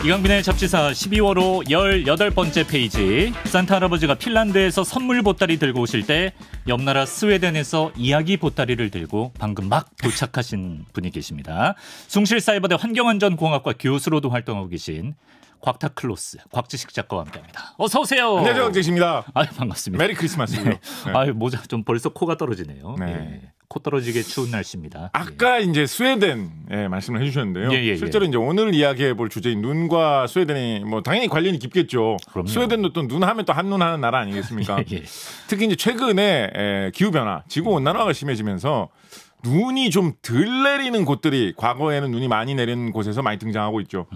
이강빈의 잡지사 12월호 18번째 페이지. 산타 할아버지가 핀란드에서 선물 보따리 들고 오실 때 옆나라 스웨덴에서 이야기 보따리를 들고 방금 막 도착하신 분이 계십니다. 숭실사이버대 환경안전공학과 교수로도 활동하고 계신 곽타클로스 곽지식 작가와 함께합니다. 어서 오세요. 안녕하세요, 곽지식입니다. 아유, 반갑습니다. 메리 크리스마스요. 네. 아유, 모자 좀 벌써 코가 떨어지네요. 네. 예. 코 떨어지게 추운 날씨입니다. 아까 이제 스웨덴 말씀을 해주셨는데요. 실제로 이제 오늘 이야기해볼 주제인 눈과 스웨덴이 뭐 당연히 관련이 깊겠죠. 그럼요. 스웨덴도 또 눈하면 또 한눈 하는 나라 아니겠습니까? 예. 특히 이제 최근에 기후 변화, 지구 온난화가 심해지면서 눈이 좀 덜 내리는 곳들이 과거에는 눈이 많이 내리는 곳에서 많이 등장하고 있죠.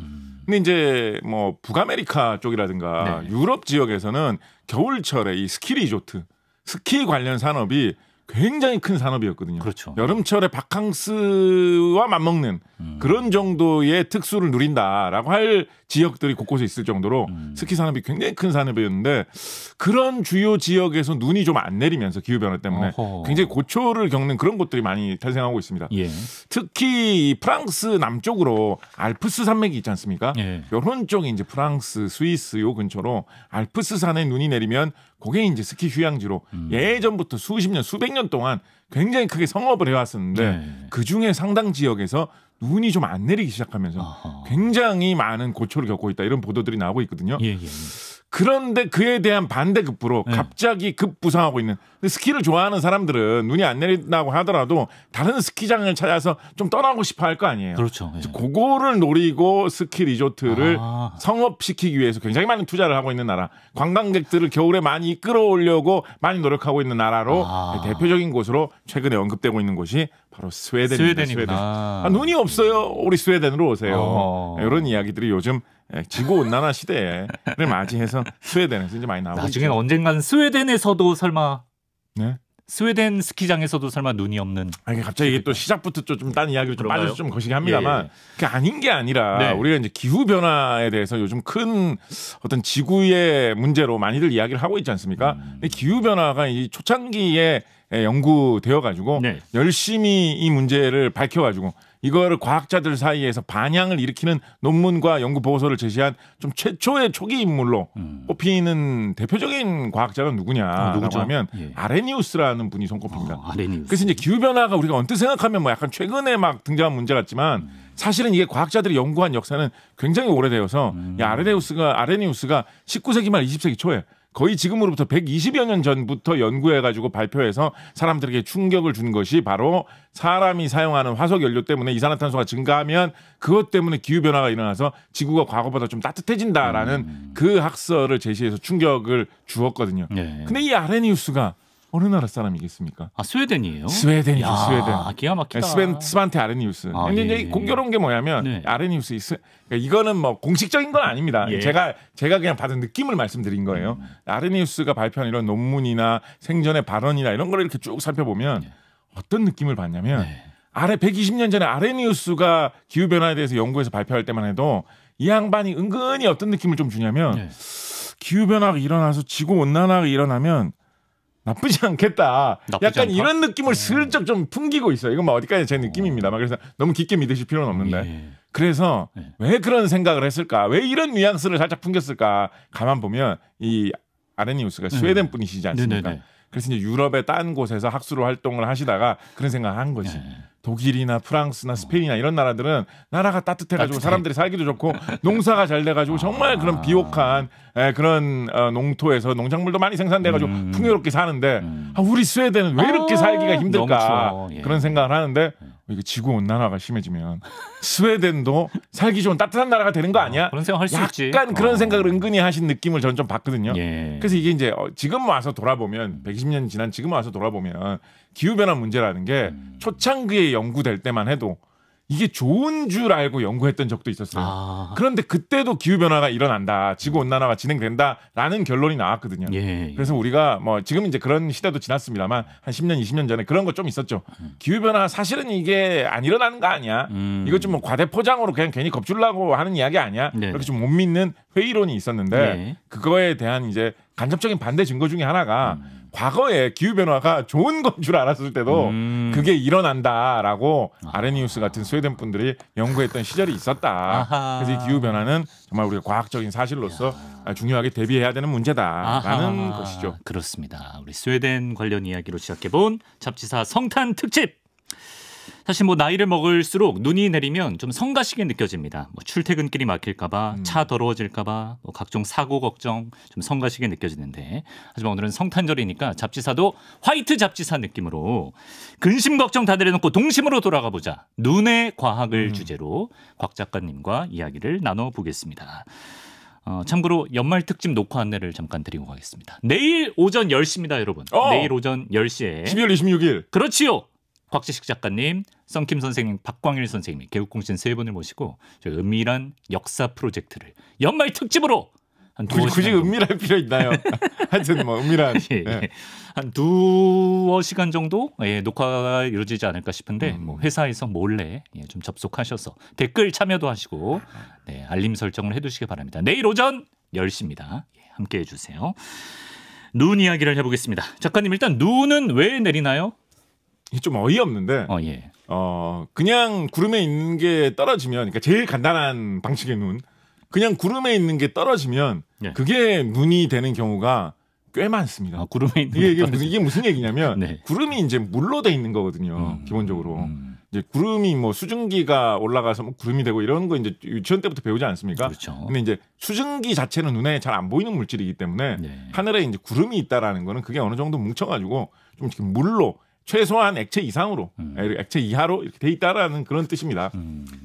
근데 이제 뭐 북아메리카 쪽이라든가 유럽 지역에서는 겨울철에 이 스키 리조트, 스키 관련 산업이 굉장히 큰 산업이었거든요. 그렇죠. 여름철에 바캉스와 맞먹는 그런 정도의 특수를 누린다라고 할 지역들이 곳곳에 있을 정도로 스키 산업이 굉장히 큰 산업이었는데 그런 주요 지역에서 눈이 좀 안 내리면서 기후변화 때문에 굉장히 고초를 겪는 그런 곳들이 많이 탄생하고 있습니다. 예. 특히 프랑스 남쪽으로 알프스 산맥이 있지 않습니까? 예. 이런 쪽이 이제 프랑스, 스위스 요 근처로 알프스 산에 눈이 내리면 그게 이제 스키 휴양지로 예전부터 수십 년, 수백 년 동안 굉장히 크게 성업을 해왔었는데 그 중에 상당 지역에서 눈이 좀 안 내리기 시작하면서 굉장히 많은 고초를 겪고 있다 이런 보도들이 나오고 있거든요. 그런데 그에 대한 반대급부로 갑자기 급부상하고 있는, 근데 스키를 좋아하는 사람들은 눈이 안 내린다고 하더라도 다른 스키장을 찾아서 좀 떠나고 싶어 할 거 아니에요. 그렇죠. 예. 그거를 노리고 스키 리조트를 성업시키기 위해서 굉장히 많은 투자를 하고 있는 나라, 관광객들을 겨울에 많이 이끌어오려고 많이 노력하고 있는 나라로 대표적인 곳으로 최근에 언급되고 있는 곳이 바로 스웨덴입니다. 스웨덴. 눈이 없어요. 우리 스웨덴으로 오세요. 이런 이야기들이 요즘 지구온난화 시대를 맞이해서 스웨덴에서 이제 많이 나오고 나중에 있죠. 언젠간 스웨덴에서도 설마 네? 스웨덴 스키장에서도 설마 눈이 없는. 아니, 갑자기 이게 또 시작부터 좀 딴 이야기를 좀 빠져서 좀 거시기 합니다만 그게 아닌 게 아니라 우리가 이제 기후 변화에 대해서 요즘 큰 어떤 지구의 문제로 많이들 이야기를 하고 있지 않습니까? 근데 기후 변화가 이 초창기에 연구되어 가지고 열심히 이 문제를 밝혀 가지고 이거를 과학자들 사이에서 반향을 일으키는 논문과 연구 보고서를 제시한 좀 최초의 초기 인물로 꼽히는 대표적인 과학자가 누구냐라고 하면 아레니우스라는 분이 손꼽힙니다. 아레니우스. 그래서 이제 기후 변화가 우리가 언뜻 생각하면 뭐 약간 최근에 막 등장한 문제 같지만 사실은 이게 과학자들이 연구한 역사는 굉장히 오래되어서 이 아레니우스가 19세기 말 20세기 초에 거의 지금으로부터 120여 년 전부터 연구해가지고 발표해서 사람들에게 충격을 준 것이 바로 사람이 사용하는 화석 연료 때문에 이산화탄소가 증가하면 그것 때문에 기후변화가 일어나서 지구가 과거보다 좀 따뜻해진다라는 그 학설을 제시해서 충격을 주었거든요. 근데 이 아레니우스가 어느 나라 사람이겠습니까? 스웨덴이에요? 스웨덴이죠. 스웨덴. 기가 막히다. 스반테 아레니우스. 근데 이제 공교로운 게 뭐냐면 아레니우스 그러니까 이거는 뭐 공식적인 건 아닙니다. 제가 그냥 받은 느낌을 말씀드린 거예요. 아레니우스가 발표한 이런 논문이나 생전의 발언이나 이런 걸 이렇게 쭉 살펴보면 어떤 느낌을 받냐면 120년 전에 아레니우스가 기후 변화에 대해서 연구해서 발표할 때만 해도 이 양반이 은근히 어떤 느낌을 좀 주냐면 기후 변화가 일어나서 지구 온난화가 일어나면 나쁘지 않겠다. 약간 않다? 이런 느낌을 슬쩍 좀 풍기고 있어요. 이건 뭐 어디까지 제 느낌입니다. 그래서 너무 깊게 믿으실 필요는 없는데. 그래서 왜 그런 생각을 했을까? 왜 이런 뉘앙스를 살짝 풍겼을까? 가만 보면 이 아레니우스가 스웨덴 분이시지 않습니까? 그래서 이제 유럽의 딴 곳에서 학술로 활동을 하시다가 그런 생각을 한 거지. 독일이나 프랑스나 스페인이나 이런 나라들은 나라가 따뜻해가지고 사람들이 살기도 좋고 농사가 잘 돼가지고 정말 그런 비옥한 그런 농토에서 농작물도 많이 생산돼가지고 풍요롭게 사는데 우리 스웨덴은 왜 이렇게 살기가 힘들까 그런 생각을 하는데 이게 지구 온난화가 심해지면 스웨덴도 살기 좋은 따뜻한 나라가 되는 거 아니야? 그런 생각 할 수 있지. 약간 그런 생각을 은근히 하신 느낌을 저는 좀 받거든요. 그래서 이게 이제 지금 와서 돌아보면 120년 지난 지금 와서 돌아보면 기후변화 문제라는 게 초창기에 연구될 때만 해도 이게 좋은 줄 알고 연구했던 적도 있었어요. 그런데 그때도 기후변화가 일어난다. 지구온난화가 진행된다라는 결론이 나왔거든요. 그래서 우리가 뭐 지금 이제 그런 시대도 지났습니다만 한 10년, 20년 전에 그런 거 좀 있었죠. 기후변화 사실은 이게 안 일어나는 거 아니야. 이거 좀 뭐 과대포장으로 그냥 괜히 겁주려고 하는 이야기 아니야. 이렇게 좀 못 믿는 회의론이 있었는데 그거에 대한 이제 간접적인 반대 증거 중에 하나가 과거에 기후 변화가 좋은 건 줄 알았을 때도 그게 일어난다라고 아레니우스 같은 스웨덴 분들이 연구했던 시절이 있었다. 아하. 그래서 이 기후 변화는 정말 우리가 과학적인 사실로서 중요하게 대비해야 되는 문제다라는 것이죠. 그렇습니다. 우리 스웨덴 관련 이야기로 시작해본 잡지사 성탄 특집. 사실 뭐 나이를 먹을수록 눈이 내리면 좀 성가시게 느껴집니다. 뭐 출퇴근길이 막힐까봐, 차 더러워질까봐, 뭐 각종 사고 걱정 좀 성가시게 느껴지는데, 하지만 오늘은 성탄절이니까 잡지사도 화이트 잡지사 느낌으로 근심 걱정 다 내려놓고 동심으로 돌아가 보자. 눈의 과학을 주제로 곽 작가님과 이야기를 나눠보겠습니다. 참고로 연말 특집 녹화 안내를 잠깐 드리고 가겠습니다. 내일 오전 10시입니다, 여러분. 내일 오전 10시에 12월 26일. 그렇지요. 곽지식 작가님, 썬킴 선생님, 박광일 선생님, 개국공신 세 분을 모시고 저희 은밀한 역사 프로젝트를 연말 특집으로 한 굳이 은밀할 필요 있나요? 하여튼 뭐 은밀한 한 2시간 정도 녹화가 이루어지지 않을까 싶은데 뭐 회사에서 몰래 좀 접속하셔서 댓글 참여도 하시고 알림 설정을 해두시기 바랍니다. 내일 오전 10시입니다. 함께해 주세요. 눈 이야기를 해보겠습니다. 작가님, 일단 눈은 왜 내리나요? 이게 좀 어이없는데 그냥 구름에 있는 게 떨어지면, 그러니까 제일 간단한 방식의 눈, 그냥 구름에 있는 게 떨어지면 그게 눈이 되는 경우가 꽤 많습니다. 구름에 있는 이게 무슨 얘기냐면 구름이 이제 물로 돼 있는 거거든요. 기본적으로 이제 구름이 뭐 수증기가 올라가서 뭐 구름이 되고 이런 거 이제 유치원 때부터 배우지 않습니까? 그렇죠. 근데 이제 수증기 자체는 눈에 잘 안 보이는 물질이기 때문에 하늘에 이제 구름이 있다라는 거는 그게 어느 정도 뭉쳐가지고 좀 물로 최소한 액체 이상으로, 액체 이하로 이렇게 돼 있다라는 그런 뜻입니다.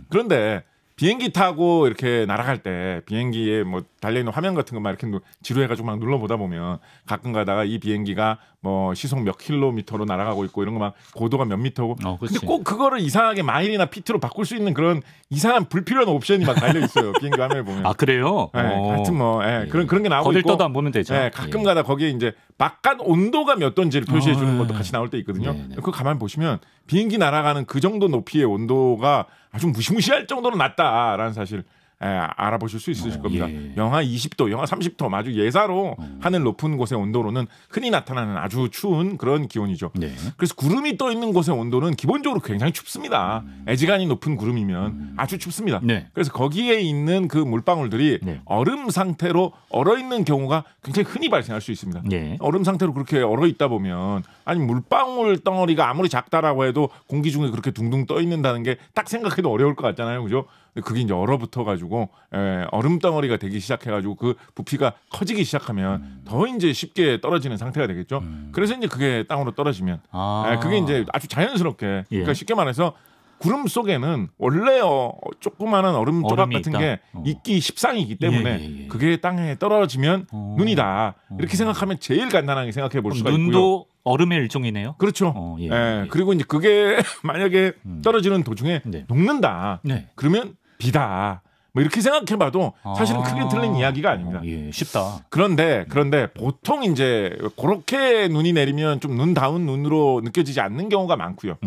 그런데 비행기 타고 이렇게 날아갈 때 비행기에 뭐 달려있는 화면 같은 거 막 이렇게 지루해가지고 막 눌러보다 보면 가끔 가다가 이 비행기가 뭐 시속 몇 킬로미터로 날아가고 있고 이런 거 막 고도가 몇 미터고 근데 꼭 그거를 이상하게 마일이나 피트로 바꿀 수 있는 그런 이상한 불필요한 옵션이 막 달려 있어요. 비행기 화면에 보면. 아, 그래요? 하여튼 뭐 그런 게 나오고 있고. 거들떠도 안 보면 되죠. 가끔 가다 거기에 이제 바깥 온도가 몇 도인지를 표시해 주는 것도 같이 나올 때 있거든요. 그거 가만 보시면 비행기 날아가는 그 정도 높이의 온도가 아주 무시무시할 정도로 낮다라는 사실 알아보실 수 있으실 겁니다. 영하 20도, 영하 30도 아주 예사로 하늘 높은 곳의 온도로는 흔히 나타나는 아주 추운 그런 기온이죠. 그래서 구름이 떠 있는 곳의 온도는 기본적으로 굉장히 춥습니다. 애지간히 높은 구름이면 아주 춥습니다. 그래서 거기에 있는 그 물방울들이 얼음 상태로 얼어 있는 경우가 굉장히 흔히 발생할 수 있습니다. 얼음 상태로 그렇게 얼어 있다 보면, 아니 물방울 덩어리가 아무리 작다라고 해도 공기 중에 그렇게 둥둥 떠 있는다는 게 딱 생각해도 어려울 것 같잖아요, 그죠? 그게 이제 얼어붙어 가지고 얼음 덩어리가 되기 시작해 가지고 그 부피가 커지기 시작하면 더 이제 쉽게 떨어지는 상태가 되겠죠. 그래서 이제 그게 땅으로 떨어지면 그게 이제 아주 자연스럽게, 그러니까 쉽게 말해서 구름 속에는 원래 조그마한 얼음 조각 같은 있다. 게 있기 십상이기 때문에 그게 땅에 떨어지면 눈이다. 이렇게 생각하면 제일 간단하게 생각해 볼 수가 있고요. 눈도 얼음의 일종이네요. 그렇죠. 그리고 이제 그게 만약에 떨어지는 도중에 녹는다. 그러면 비다. 뭐 이렇게 생각해봐도 사실은 크게 틀린 이야기가 아닙니다. 쉽다. 그런데 보통 이제 그렇게 눈이 내리면 좀 눈다운 눈으로 느껴지지 않는 경우가 많고요.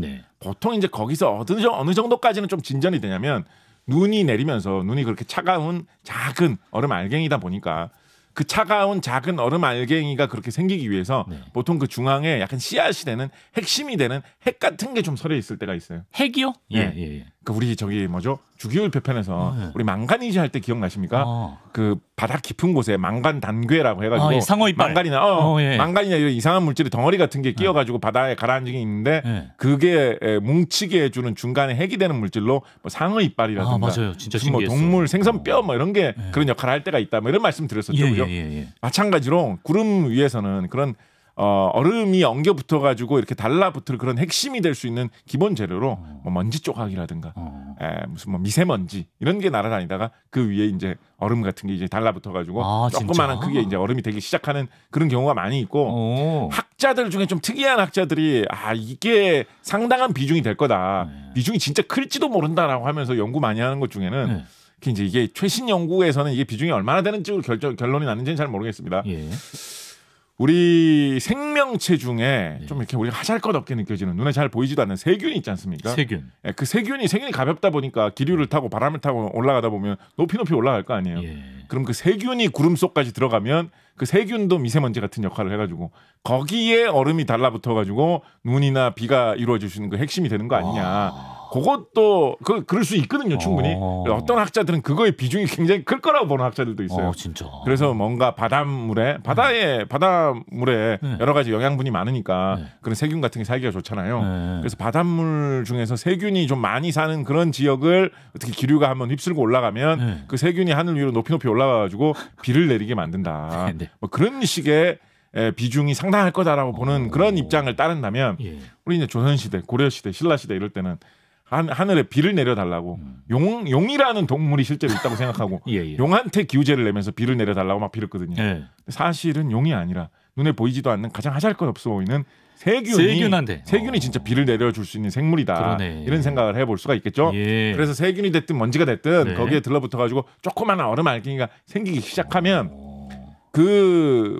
보통 이제 거기서 어느 정도까지는 좀 진전이 되냐면, 눈이 내리면서 눈이 그렇게 차가운 작은 얼음 알갱이다 보니까 그 차가운 작은 얼음 알갱이가 그렇게 생기기 위해서 보통 그 중앙에 약간 씨앗이 되는, 핵심이 되는 핵 같은 게 좀 서려 있을 때가 있어요. 핵이요? 그 우리 저기 뭐죠? 주기율 표편에서 우리 망간이지 할 때 기억나십니까? 그 바닥 깊은 곳에 망간 단괴라고 해가지고 상어 이빨. 망간이나 망간이나 이런 이상한 물질이 덩어리 같은 게 끼어가지고 바다에 가라앉은 게 있는데 그게 뭉치게 해주는 중간에 핵이 되는 물질로 뭐 상어 이빨이라든가 맞아요. 진짜 뭐 신기했어. 동물 생선 뼈 뭐 이런 게 그런 역할을 할 때가 있다. 뭐 이런 말씀 드렸었죠. 그죠? 마찬가지로 구름 위에서는 그런 얼음이 엉겨 붙어가지고 이렇게 달라붙을 그런 핵심이 될 수 있는 기본 재료로 뭐 먼지 조각이라든가 무슨 뭐 미세먼지 이런 게 날아다니다가 그 위에 이제 얼음 같은 게 이제 달라붙어가지고 조그마한 크게 이제 얼음이 되기 시작하는 그런 경우가 많이 있고, 학자들 중에 좀 특이한 학자들이 이게 상당한 비중이 될 거다. 비중이 진짜 클지도 모른다라고 하면서 연구 많이 하는 것 중에는 이제 이게 최신 연구에서는 이게 비중이 얼마나 되는지 결론이 났는지는 잘 모르겠습니다. 우리 생명체 중에 좀 이렇게 우리가 하잘것없게 느껴지는, 눈에 잘 보이지도 않는 세균이 있지 않습니까? 세균. 그 세균이 가볍다 보니까 기류를 타고 바람을 타고 올라가다 보면 높이 올라갈 거 아니에요. 그럼 그 세균이 구름 속까지 들어가면 그 세균도 미세먼지 같은 역할을 해가지고 거기에 얼음이 달라붙어가지고 눈이나 비가 이루어질 수 있는 그 핵심이 되는 거 아니냐. 그것도 그럴 수 있거든요, 충분히. 어떤 학자들은 그거의 비중이 굉장히 클 거라고 보는 학자들도 있어요. 진짜. 그래서 뭔가 바닷물에 여러 가지 영양분이 많으니까 그런 세균 같은 게 살기가 좋잖아요. 그래서 바닷물 중에서 세균이 좀 많이 사는 그런 지역을 어떻게 기류가 한번 휩쓸고 올라가면 그 세균이 하늘 위로 높이 올라가가지고 비를 내리게 만든다. 뭐 그런 식의 비중이 상당할 거다라고 보는 그런 입장을 따른다면 우리 이제 조선시대, 고려시대, 신라시대 이럴 때는 하늘에 비를 내려달라고 용이라는 동물이 실제로 있다고 생각하고 용한테 기우제를 내면서 비를 내려달라고 막 빌었거든요. 사실은 용이 아니라 눈에 보이지도 않는 가장 하잘것없어 보이는 세균이 진짜 비를 내려줄 수 있는 생물이다. 그러네. 이런 생각을 해볼 수가 있겠죠. 그래서 세균이 됐든 먼지가 됐든 거기에 들러붙어가지고 조그마한 얼음 알갱이가 생기기 시작하면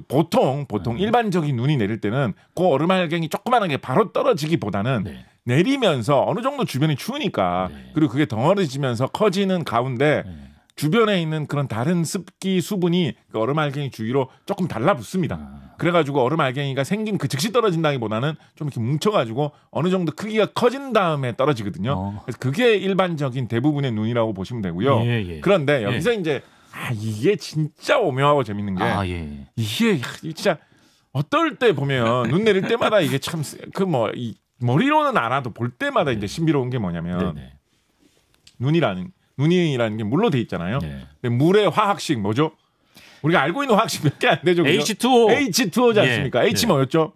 보통 일반적인 눈이 내릴 때는 그 얼음 알갱이 조그마한 게 바로 떨어지기보다는 내리면서 어느 정도 주변이 추우니까 그리고 그게 덩어리지면서 커지는 가운데 주변에 있는 그런 다른 습기 수분이 그 얼음 알갱이 주위로 조금 달라붙습니다. 그래가지고 얼음 알갱이가 생긴 그 즉시 떨어진다기보다는 좀 이렇게 뭉쳐가지고 어느 정도 크기가 커진 다음에 떨어지거든요. 그래서 그게 일반적인 대부분의 눈이라고 보시면 되고요. 그런데 여기서 이제 이게 진짜 오묘하고 재밌는 게 이게 진짜 어떨 때 보면 눈 내릴 때마다 이게 참 머리로는 알아도 볼 때마다 이제 신비로운 게 뭐냐면 눈이라는 게 물로 돼 있잖아요. 근데 물의 화학식 뭐죠? 우리가 알고 있는 화학식 몇 개 안 되죠. H2O지 않습니까? H 뭐였죠?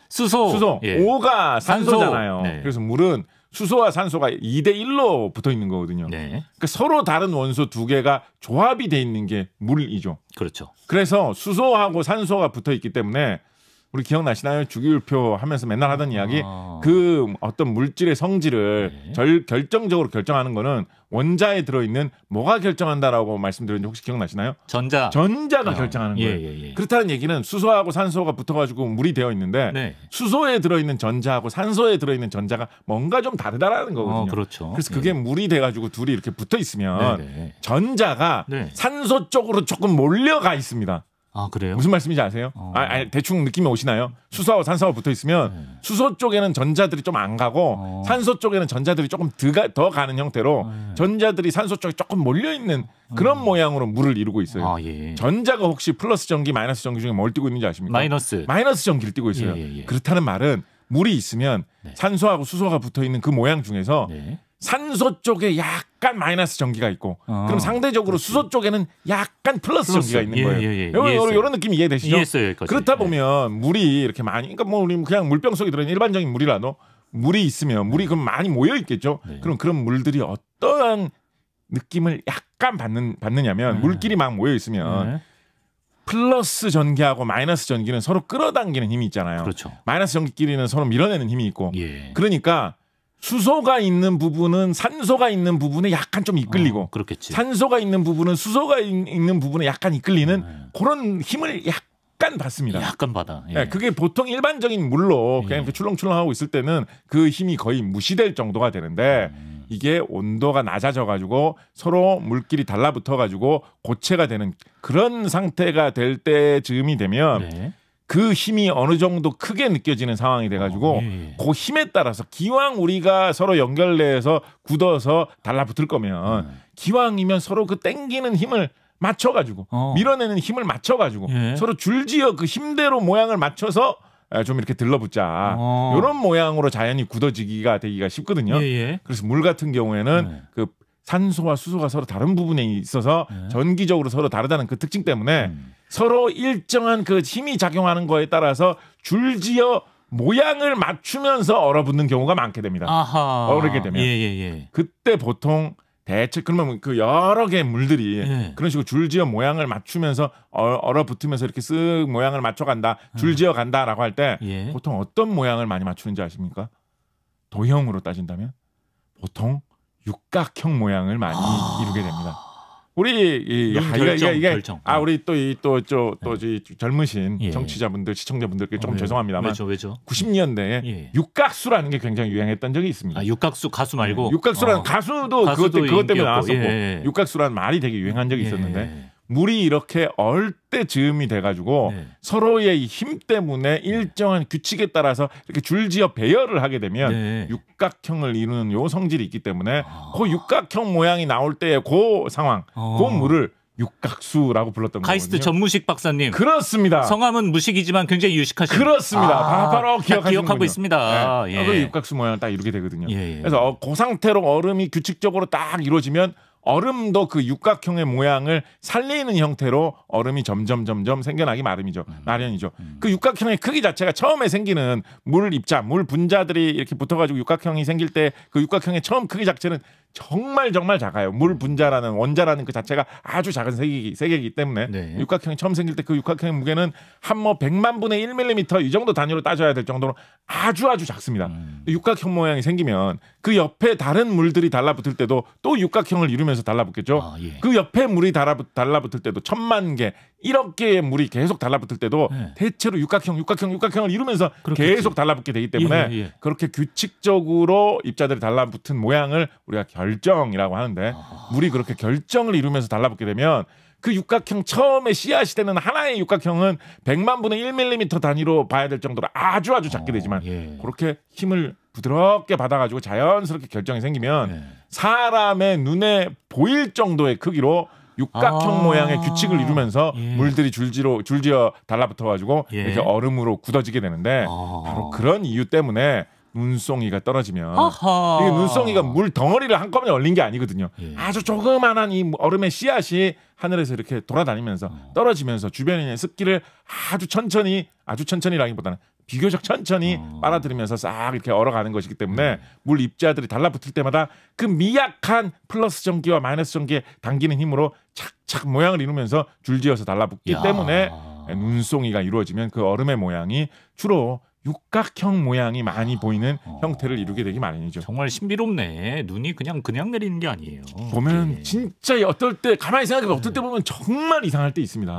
수소. O가 산소잖아요. 그래서 물은 수소와 산소가 2대1로 붙어 있는 거거든요. 그러니까 서로 다른 원소 두 개가 조합이 돼 있는 게 물이죠. 그렇죠. 그래서 수소하고 산소가 붙어 있기 때문에 우리 기억나시나요? 주기율표 하면서 맨날 하던 이야기. 그 어떤 물질의 성질을 결정적으로 결정하는 거는 원자에 들어있는 뭐가 결정한다라고 말씀드렸는데 혹시 기억나시나요? 전자가 결정하는 거예요. 그렇다는 얘기는 수소하고 산소가 붙어가지고 물이 되어 있는데 수소에 들어있는 전자하고 산소에 들어있는 전자가 뭔가 좀 다르다라는 거거든요. 그렇죠. 그래서 그게 물이 돼가지고 둘이 이렇게 붙어 있으면 전자가 산소 쪽으로 조금 몰려가 있습니다. 그래요? 무슨 말씀인지 아세요? 대충 느낌이 오시나요? 수소와 산소가 붙어 있으면 수소 쪽에는 전자들이 좀 안 가고 산소 쪽에는 전자들이 조금 더 가는 형태로 전자들이 산소 쪽에 조금 몰려 있는 그런 모양으로 물을 이루고 있어요. 전자가 혹시 플러스 전기, 마이너스 전기 중에 뭘 띠고 있는지 아십니까? 마이너스 전기를 띠고 있어요. 그렇다는 말은 물이 있으면 산소하고 수소가 붙어 있는 그 모양 중에서 산소 쪽에 약간 마이너스 전기가 있고 그럼 상대적으로 수소 쪽에는 약간 플러스 전기가 있는 거예요. 이런 느낌 이해되시죠? 이해했어요. 그렇다 보면 물이 이렇게 많이 그러니까 우리 그냥 물병 속에 들어있는 일반적인 물이라도 물이 있으면 물이 그럼 많이 모여 있겠죠. 그럼 그런 물들이 어떠한 느낌을 약간 받느냐면 물끼리 막 모여 있으면 플러스 전기하고 마이너스 전기는 서로 끌어당기는 힘이 있잖아요. 마이너스 전기끼리는 서로 밀어내는 힘이 있고 그러니까 수소가 있는 부분은 산소가 있는 부분에 약간 좀 이끌리고 산소가 있는 부분은 수소가 있는 부분에 약간 이끌리는 그런 힘을 약간 받습니다. 약간 받아. 그게 보통 일반적인 물로 그냥 이렇게 출렁출렁하고 있을 때는 그 힘이 거의 무시될 정도가 되는데 이게 온도가 낮아져가지고 서로 물끼리 달라붙어가지고 고체가 되는 그런 상태가 될 때쯤이 되면 그 힘이 어느 정도 크게 느껴지는 상황이 돼가지고 그 힘에 따라서 기왕 우리가 서로 연결돼서 굳어서 달라붙을 거면 기왕이면 서로 그 땡기는 힘을 맞춰가지고 밀어내는 힘을 맞춰가지고 서로 줄지어 그 힘대로 모양을 맞춰서 좀 이렇게 들러붙자 이런 모양으로 자연이 굳어지기가 되기가 쉽거든요. 그래서 물 같은 경우에는 그 산소와 수소가 서로 다른 부분에 있어서 전기적으로 서로 다르다는 그 특징 때문에 서로 일정한 그 힘이 작용하는 거에 따라서 줄지어 모양을 맞추면서 얼어붙는 경우가 많게 됩니다. 얼게 되면 그때 보통 대체 그러면 그 여러 개의 물들이 그런 식으로 줄지어 모양을 맞추면서 얼어붙으면서 이렇게 쓱 모양을 맞춰간다, 줄지어 간다라고 할 때 보통 어떤 모양을 많이 맞추는지 아십니까? 도형으로 따진다면 보통 육각형 모양을 많이 이루게 됩니다. 우리 이게 우리 또 젊으신 정치자분들, 시청자분들께 조금 죄송합니다만 왜죠? 90년대에 육각수라는 게 굉장히 유행했던 적이 있습니다. 육각수 가수 말고 육각수라는 가수도 그것 때문에 나왔었고 육각수라는 말이 되게 유행한 적이 있었는데 물이 이렇게 얼때 즈음이 돼가지고 네. 서로의 힘 때문에 일정한 규칙에 따라서 이렇게 줄지어 배열을 하게 되면 네. 육각형을 이루는 요 성질이 있기 때문에 그 육각형 모양이 나올 때의 그 상황, 그 물을 육각수라고 불렀던 거거든요. 카이스트 전무식 박사님. 그렇습니다. 성함은 무식이지만 굉장히 유식하신. 그렇습니다. 바로 기억하고 있습니다. 네. 예. 그 육각수 모양을 딱 이루게 되거든요. 예. 그래서 그 상태로 얼음이 규칙적으로 딱 이루어지면 얼음도 그 육각형의 모양을 살리는 형태로 얼음이 점점 생겨나기 마련이죠. 그 육각형의 크기 자체가 처음에 생기는 물 입자, 물 분자들이 이렇게 붙어가지고 육각형이 생길 때 그 육각형의 처음 크기 자체는 정말 작아요. 물 분자라는 원자라는 그 자체가 아주 작은 세계이기 때문에 네. 육각형이 처음 생길 때 그 육각형의 무게는 한 100만 분의 1mm 이 정도 단위로 따져야 될 정도로 아주 작습니다. 육각형 모양이 생기면 그 옆에 다른 물들이 달라붙을 때도 또 육각형을 이루면서 달라붙겠죠. 예. 그 옆에 물이 달라붙을 때도 1000만 개, 1억 개의 물이 계속 달라붙을 때도 대체로 육각형을 이루면서 그렇겠지. 계속 달라붙게 되기 때문에 그렇게 규칙적으로 입자들이 달라붙은 모양을 우리가 결정이라고 하는데 물이 그렇게 결정을 이루면서 달라붙게 되면 그 육각형 처음에 씨앗이 되는 하나의 육각형은 100만 분의 1mm 단위로 봐야 될 정도로 아주 작게 되지만 그렇게 힘을 부드럽게 받아가지고 자연스럽게 결정이 생기면 사람의 눈에 보일 정도의 크기로 육각형 모양의 규칙을 이루면서 물들이 줄지어 달라붙어가지고 이렇게 얼음으로 굳어지게 되는데 바로 그런 이유 때문에 눈송이가 떨어지면 이게 눈송이가 물 덩어리를 한꺼번에 얼린 게 아니거든요. 아주 조그만한 이 얼음의 씨앗이 하늘에서 이렇게 돌아다니면서 떨어지면서 주변에 있는 습기를 아주 천천히라기보다는 비교적 천천히 빨아들이면서 싹 이렇게 얼어가는 것이기 때문에 물 입자들이 달라붙을 때마다 그 미약한 플러스 전기와 마이너스 전기에 당기는 힘으로 착착 모양을 이루면서 줄지어서 달라붙기 때문에 눈송이가 이루어지면 그 얼음의 모양이 주로 육각형 모양이 많이 보이는 형태를 이루게 되기 마련이죠. 정말 신비롭네. 눈이 그냥 내리는 게 아니에요. 보면 진짜 어떨 때 가만히 생각해보면 어떨 때 보면 정말 이상할 때 있습니다.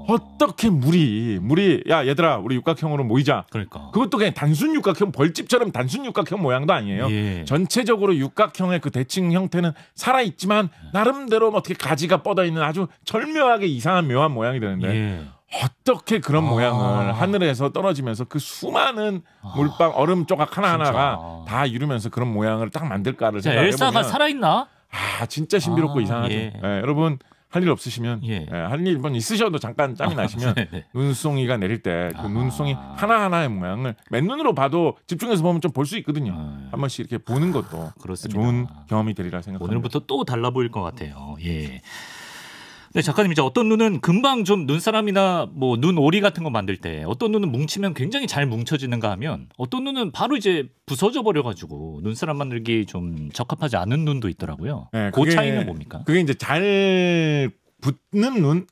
어떻게 물이 야 얘들아 우리 육각형으로 모이자. 그러니까. 그것도 그냥 단순 육각형 벌집처럼 단순 육각형 모양도 아니에요. 전체적으로 육각형의 그 대칭 형태는 살아있지만 나름대로 어떻게 가지가 뻗어있는 아주 절묘하게 이상한 묘한 모양이 되는데 어떻게 그런 모양을 하늘에서 떨어지면서 그 수많은 물방 얼음 조각 하나하나가 다 이루면서 그런 모양을 딱 만들까를 생각해보면 엘사가 살아있나? 진짜 신비롭고 이상하죠. 여러분 할 일 없으시면 할 일 있으셔도 잠깐 짬이 나시면 눈송이가 내릴 때 그 눈송이 하나하나의 모양을 맨눈으로 봐도 집중해서 보면 좀 볼 수 있거든요. 한 번씩 이렇게 보는 것도 좋은 경험이 되리라 생각합니다. 오늘부터 또 달라 보일 것 같아요. 네, 작가님 이제 어떤 눈은 금방 좀 눈사람이나 뭐 눈오리 같은 거 만들 때 어떤 눈은 뭉치면 굉장히 잘 뭉쳐지는가 하면 어떤 눈은 바로 이제 부서져 버려가지고 눈사람 만들기 좀 적합하지 않은 눈도 있더라고요. 그 차이는 뭡니까? 그게 이제 잘 붙는 눈,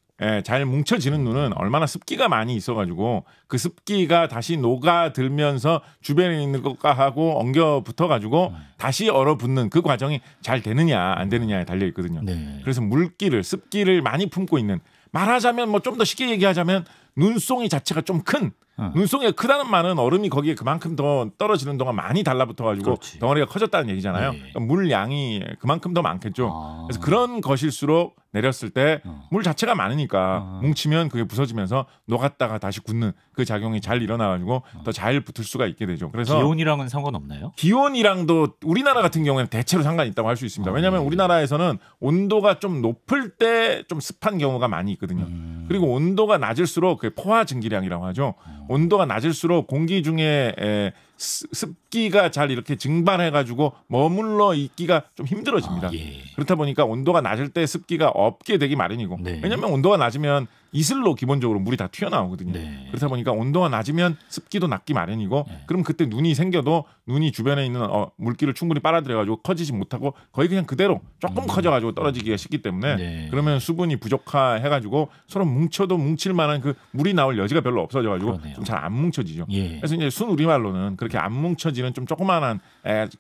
잘 뭉쳐지는 눈은 얼마나 습기가 많이 있어가지고 그 습기가 다시 녹아들면서 주변에 있는 것과 하고 엉겨 붙어가지고 다시 얼어붙는 그 과정이 잘 되느냐 안 되느냐에 달려 있거든요. 그래서 물기를 습기를 많이 품고 있는 말하자면 뭐 좀 더 쉽게 얘기하자면 눈송이 자체가 좀 큰 눈송이가 크다는 말은 얼음이 거기에 그만큼 더 떨어지는 동안 많이 달라붙어가지고 덩어리가 커졌다는 얘기잖아요. 그러니까 물 양이 그만큼 더 많겠죠. 그래서 그런 것일수록 내렸을 때 물 자체가 많으니까 뭉치면 그게 부서지면서 녹았다가 다시 굳는 그 작용이 잘 일어나가지고 더 잘 붙을 수가 있게 되죠. 그래서 기온이랑은 상관없나요? 기온이랑도 우리나라 같은 경우에는 대체로 상관이 있다고 할 수 있습니다. 왜냐하면 우리나라에서는 온도가 좀 높을 때 좀 습한 경우가 많이 있거든요. 그리고 온도가 낮을수록 그게 포화 증기량이라고 하죠. 온도가 낮을수록 공기 중에 습기가 잘 이렇게 증발해가지고 머물러 있기가 좀 힘들어집니다. 그렇다 보니까 온도가 낮을 때 습기가 없게 되기 마련이고 왜냐하면 온도가 낮으면 이슬로 기본적으로 물이 다 튀어나오거든요. 그렇다 보니까 온도가 낮으면 습기도 낮기 마련이고 그럼 그때 눈이 생겨도 눈이 주변에 있는 물기를 충분히 빨아들여가지고 커지지 못하고 거의 그냥 그대로 조금 커져가지고 떨어지기가 쉽기 때문에 그러면 수분이 부족해가지고 서로 뭉쳐도 뭉칠 만한 그 물이 나올 여지가 별로 없어져가지고 좀 잘 안 뭉쳐지죠. 그래서 이제 순 우리말로는 그렇게 안 뭉쳐지는 좀 조그마한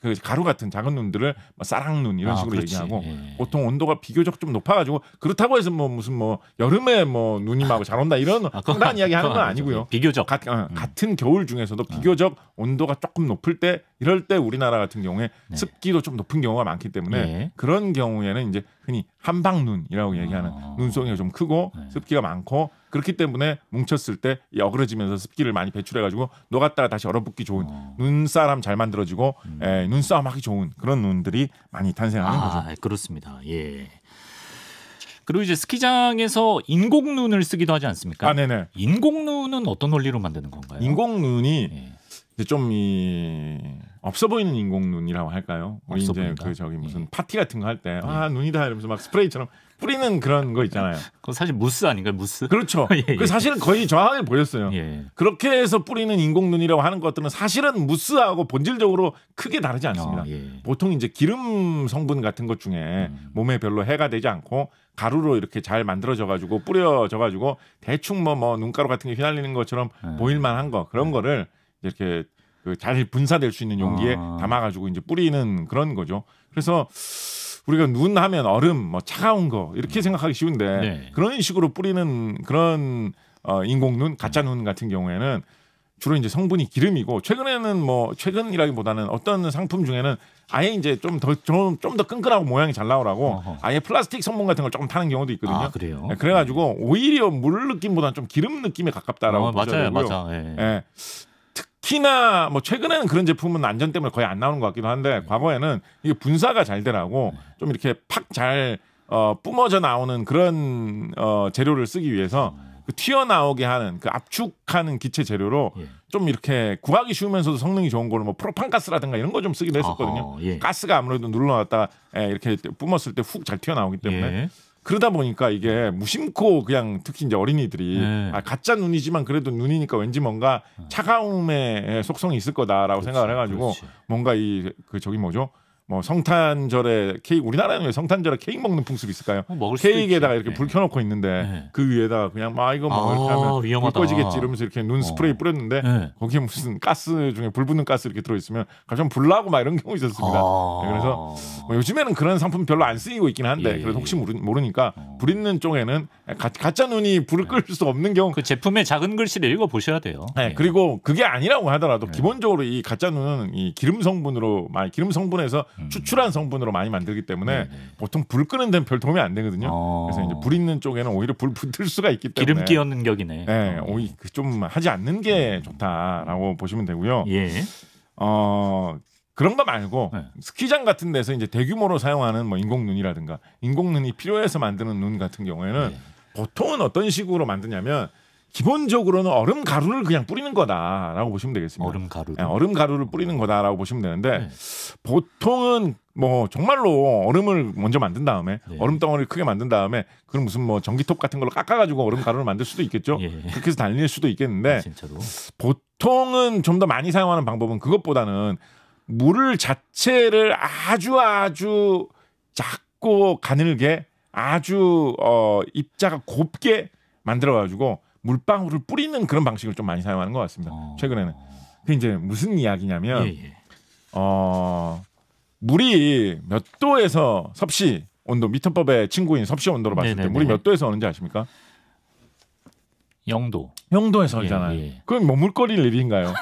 그 가루 같은 작은 눈들을 뭐 쌀랑눈 이런 식으로 얘기하고 보통 온도가 비교적 좀 높아가지고 그렇다고 해서 뭐 무슨 뭐 여름에 뭐 누님하고 잘 온다 이런 황당한 이야기 하는 건 아니고요. 비교적 같은 겨울 중에서도 비교적 온도가 조금 높을 때 이럴 때 우리나라 같은 경우에 습기도 좀 높은 경우가 많기 때문에 그런 경우에는 이제 흔히 한방눈이라고 얘기하는 눈송이가 좀 크고 습기가 많고 그렇기 때문에 뭉쳤을 때 어그러지면서 습기를 많이 배출해가지고 녹았다가 다시 얼어붙기 좋은 눈사람 잘 만들어지고 눈싸움하기 좋은 그런 눈들이 많이 탄생하는 거죠. 그렇습니다. 예. 그리고 이제 스키장에서 인공눈을 쓰기도 하지 않습니까? 네네. 인공눈은 어떤 원리로 만드는 건가요? 인공눈이 좀 없어 보이는 인공눈이라고 할까요? 우리 이제 무슨 파티 같은 거 할 때 눈이다 이러면서 막 스프레이처럼 뿌리는 그런 거 있잖아요. 그건 사실 무스 아닌가요? 무스? 그렇죠. 그 사실은 거의 정확하게 보였어요. 그렇게 해서 뿌리는 인공눈이라고 하는 것들은 사실은 무스하고 본질적으로 크게 다르지 않습니다. 보통 이제 기름 성분 같은 것 중에 몸에 별로 해가 되지 않고 가루로 이렇게 잘 만들어져 가지고 뿌려져 가지고 대충 뭐 눈가루 같은 게 휘날리는 것처럼 보일만한 거 그런 거를 이렇게 잘 분사될 수 있는 용기에 담아가지고 이제 뿌리는 그런 거죠. 그래서 우리가 눈 하면 얼음, 뭐 차가운 거 이렇게 생각하기 쉬운데 그런 식으로 뿌리는 그런 인공눈, 가짜 눈 같은 경우에는 주로 이제 성분이 기름이고 최근에는 뭐 최근이라기보다는 어떤 상품 중에는 아예 이제 좀 더 끈끈하고 모양이 잘 나오라고 아예 플라스틱 성분 같은 걸 조금 타는 경우도 있거든요. 그래요? 그래가지고 오히려 물 느낌보다는 좀 기름 느낌에 가깝다라고 보셔야 되고요. 맞아요. 특히나 뭐 최근에는 그런 제품은 안전 때문에 거의 안 나오는 것 같기도 한데 과거에는 이게 분사가 잘 되라고 좀 이렇게 팍 잘 뿜어져 나오는 그런 재료를 쓰기 위해서 그 튀어나오게 하는 그 압축하는 기체 재료로 좀 이렇게 구하기 쉬우면서도 성능이 좋은 걸로 뭐 프로판가스라든가 이런 거 좀 쓰기도 했었거든요. 가스가 아무래도 눌러놨다가 이렇게 뿜었을 때 훅 잘 튀어나오기 때문에 그러다 보니까 이게 무심코 그냥 특히 이제 어린이들이 가짜 눈이지만 그래도 눈이니까 왠지 뭔가 차가움의 속성이 있을 거다라고 생각을 해가지고 뭔가 뭐 성탄절에 케이크 우리나라는 왜 성탄절에 케이크 먹는 풍습이 있을까요? 케이크에다가 이렇게 불 켜놓고 있는데 그 위에다가 그냥 이거 뭐 이렇게 하면 위험하다. 불 꺼지겠지 이러면서 이렇게 눈 스프레이 뿌렸는데 거기에 무슨 가스 중에 불 붙는 가스 이렇게 들어있으면 갑자기 불나고 막 이런 경우 있었습니다. 그래서 뭐 요즘에는 그런 상품 별로 안 쓰이고 있긴 한데 그래도 혹시 모르니까 불 있는 쪽에는 가짜 눈이 불을 끌 수 없는 경우 그 제품의 작은 글씨를 읽어 보셔야 돼요. 그리고 그게 아니라고 하더라도 기본적으로 이 가짜 눈은 이 기름 성분에서 추출한 성분으로 많이 만들기 때문에 보통 불 끄는 데는 별 도움이 안 되거든요. 그래서 이제 불 있는 쪽에는 오히려 불 붙을 수가 있기 때문에 기름기 얻는 격이네. 오히려 좀 하지 않는 게 좋다라고 보시면 되고요. 그런 거 말고 스키장 같은 데서 이제 대규모로 사용하는 뭐 인공눈이라든가 인공눈이 필요해서 만드는 눈 같은 경우에는 보통은 어떤 식으로 만드냐면 기본적으로는 얼음 가루를 그냥 뿌리는 거다라고 보시면 되겠습니다. 얼음 가루를 뿌리는 거다라고 보시면 되는데 보통은 뭐 정말로 얼음을 먼저 만든 다음에 얼음 덩어리를 크게 만든 다음에 그럼 무슨 뭐 전기톱 같은 걸로 깎아가지고 얼음 가루를 만들 수도 있겠죠. 그렇게 해서 달릴 수도 있겠는데 보통은 좀 더 많이 사용하는 방법은 그것보다는 물 자체를 아주 작고 가늘게 아주 입자가 곱게 만들어가지고 물방울을 뿌리는 그런 방식을 좀 많이 사용하는 것 같습니다. 최근에는. 그게 이제 무슨 이야기냐면 물이 몇 도에서 섭씨 온도 미터법의 친구인 섭씨 온도로 봤을 때 물이 몇 도에서 오는지 아십니까? 0도. 0도에서 오잖아요. 그럼 뭐 물거릴 일인가요?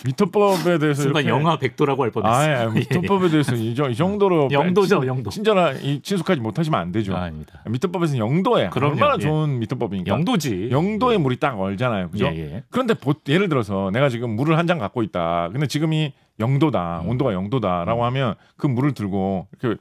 미터법에 대해서 순간 영하 100도라고 할 뻔했어요. 미터법에 대해서 이 정도로 0도죠, 0도. 친숙하지 못하시면 안 되죠. 아닙니다. 미터법에서는 0도에 얼마나 좋은 미터법이니까. 0도지. 0도에 물이 딱 얼잖아요. 그죠? 그런데 예를 들어서 내가 지금 물을 한 잔 갖고 있다. 근데 지금이 0도다. 온도가 0도다라고 하면 그 물을 들고 이렇게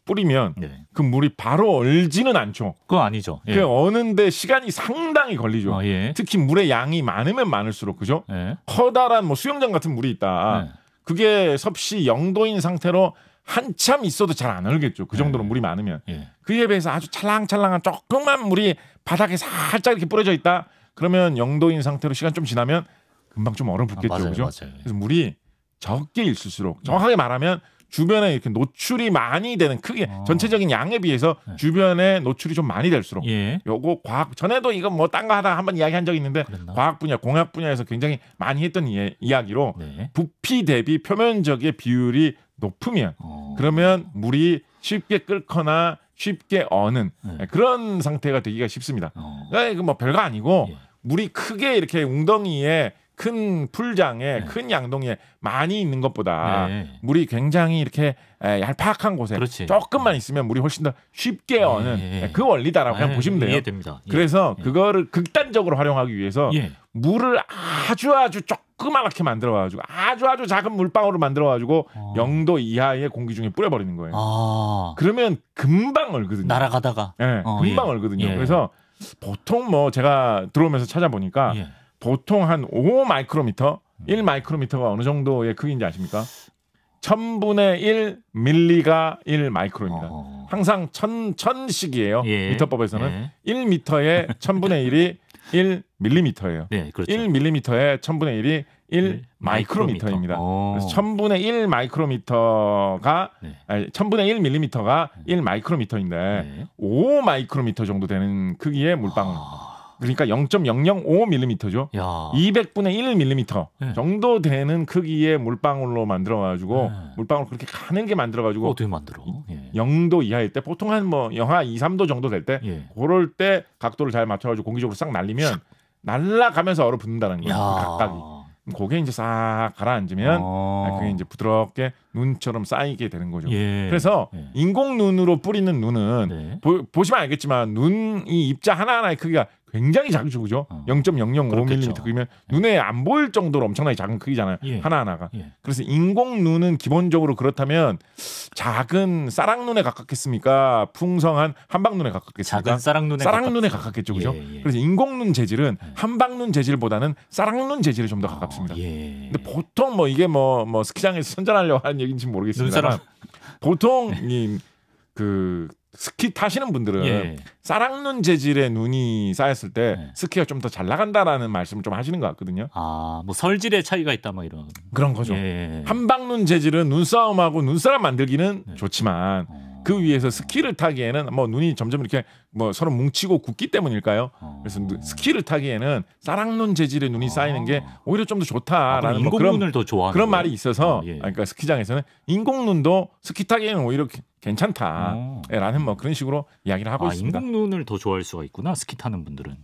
뿌리면 그 물이 바로 얼지는 않죠. 그거 아니죠. 그 어는데 시간이 상당히 걸리죠. 특히 물의 양이 많으면 많을수록 그죠? 커다란 뭐 수영장 같은 물이 있다. 그게 섭씨 0도인 상태로 한참 있어도 잘 안 얼겠죠. 그 정도로 물이 많으면. 그에 비해서 아주 찰랑찰랑한 조그만 물이 바닥에 살짝 이렇게 뿌려져 있다. 그러면 0도인 상태로 시간 좀 지나면 금방 좀 얼어붙겠죠. 그죠? 그래서 물이 적게 있을수록 정확하게 말하면 주변에 이렇게 노출이 많이 되는 크게 전체적인 양에 비해서 주변에 노출이 좀 많이 될수록 요거 과학 전에도 이거 뭐 딴 거 하다 한번 이야기한 적이 있는데 과학 분야 공학 분야에서 굉장히 많이 했던 이야기로 부피 대비 표면적의 비율이 높으면 그러면 물이 쉽게 끓거나 쉽게 어는 그런 상태가 되기가 쉽습니다. 그러니까 뭐 별거 아니고 물이 크게 이렇게 웅덩이에 큰 풀장에 큰 양동이에 많이 있는 것보다 물이 굉장히 이렇게 얄팍한 곳에 그렇지. 조금만 있으면 물이 훨씬 더 쉽게 어는 그 원리다라고 그냥 보시면 돼요. 이해됩니다. 그래서 그거를 극단적으로 활용하기 위해서 물을 아주 조그맣게 만들어가지고 아주 작은 물방울을 만들어가지고 0도 이하의 공기 중에 뿌려버리는 거예요. 그러면 금방 얼거든요. 날아가다가 금방 얼거든요. 그래서 보통 뭐 제가 들어오면서 찾아보니까 보통 한 5 마이크로미터, 1 마이크로미터가 어느 정도의 크기인지 아십니까? 1000분의 1 밀리가 1 마이크로입니다. 항상 1000씩이에요. 미터법에서는 1미터에 1000분의 1이 1 밀리미터예요. 네, 그렇죠. 1 밀리미터에 1000분의 1이 1 마이크로미터입니다. 그래서 1000분의 1 마이크로미터가 1000분의 1 밀리미터가 1 마이크로미터인데 5 마이크로미터 정도 되는 크기의 물방울. 그러니까 0.005mm죠. 200분의 1mm 정도 되는 크기의 물방울로 만들어가지고 물방울 그렇게 가늘게 만들어가지고 어떻게 만들어? 0도 이하일 때 보통 한 뭐 영하 2, 3도 정도 될 때 그럴 때 각도를 잘 맞춰가지고 공기적으로 싹 날리면 날아가면서 얼어붙는다는 거예요. 각각이. 그게 이제 싹 가라앉으면 그게 이제 부드럽게 눈처럼 쌓이게 되는 거죠. 그래서 인공 눈으로 뿌리는 눈은 보시면 알겠지만 눈이 입자 하나하나의 크기가 굉장히 작죠, 그죠? 0.005mm 크기면 눈에 안 보일 정도로 엄청나게 작은 크기잖아요. 하나하나가. 그래서 인공 눈은 기본적으로 그렇다면 작은 쌀랑눈에 가깝겠습니까? 풍성한 한방눈에 가깝겠습니까? 작은 쌀랑눈에 가깝겠죠, 그죠? 그래서 인공눈 재질은 한방눈 재질보다는 쌀랑눈 재질이 좀 더 가깝습니다. 근데 보통 뭐 이게 뭐 스키장에서 선전하려고 하는 얘기인지 모르겠습니다만 보통 그 스키 타시는 분들은 쌀랑눈 재질의 눈이 쌓였을 때 스키가 좀 더 잘 나간다라는 말씀을 좀 하시는 것 같거든요. 뭐 설질의 차이가 있다 뭐 이런 그런 거죠. 한방눈 재질은 눈싸움하고 눈사람 만들기는 좋지만 그 위에서 스키를 타기에는 뭐 눈이 점점 이렇게 뭐 서로 뭉치고 굳기 때문일까요? 그래서 스키를 타기에는 쌀랑눈 재질의 눈이 쌓이는 게 오히려 좀 더 좋다라는 인공눈을 더 좋아하는 그런 말이 있어서 그러니까 스키장에서는 인공눈도 스키 타기에는 오히려 괜찮다라는 뭐 그런 식으로 이야기를 하고 있습니다. 인공눈을 더 좋아할 수가 있구나 스키 타는 분들은.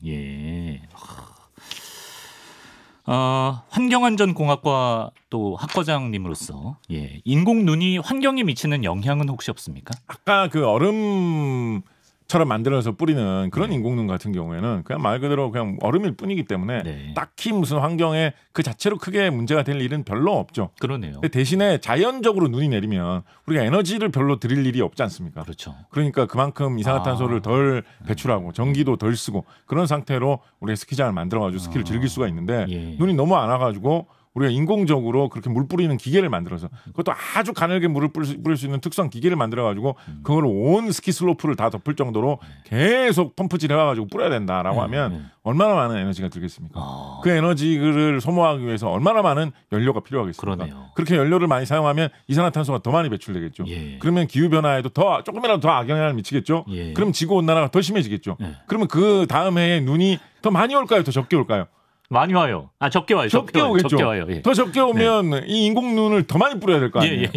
환경안전공학과 또 학과장님으로서 인공눈이 환경에 미치는 영향은 혹시 없습니까? 아까 그 얼음처럼 만들어서 뿌리는 그런 인공눈 같은 경우에는 그냥 말 그대로 그냥 얼음일 뿐이기 때문에 딱히 무슨 환경에 그 자체로 크게 문제가 될 일은 별로 없죠. 그러네요. 대신에 자연적으로 눈이 내리면 우리가 에너지를 별로 들일 일이 없지 않습니까? 그렇죠. 그러니까 그만큼 이산화탄소를 덜 배출하고 전기도 덜 쓰고 그런 상태로 우리가 스키장을 만들어가지고 스키를 즐길 수가 있는데 눈이 너무 안 와가지고 우리가 인공적으로 그렇게 물 뿌리는 기계를 만들어서 그것도 아주 가늘게 물을 뿌릴 수 있는 특수한 기계를 만들어가지고 그걸 온 스키 슬로프를 다 덮을 정도로 계속 펌프질 해와가지고 뿌려야 된다라고 하면 얼마나 많은 에너지가 들겠습니까? 그 에너지를 소모하기 위해서 얼마나 많은 연료가 필요하겠습니까? 그러네요. 그렇게 연료를 많이 사용하면 이산화탄소가 더 많이 배출되겠죠. 그러면 기후변화에도 조금이라도 더 악영향을 미치겠죠. 그럼 지구온난화가 더 심해지겠죠. 그러면 그 다음 해에 눈이 더 많이 올까요? 더 적게 올까요? 많이 와요. 적게 와요. 적게 오겠죠. 적게 와요. 더 적게 오면 이 인공눈을 더 많이 뿌려야 될 거 아니에요.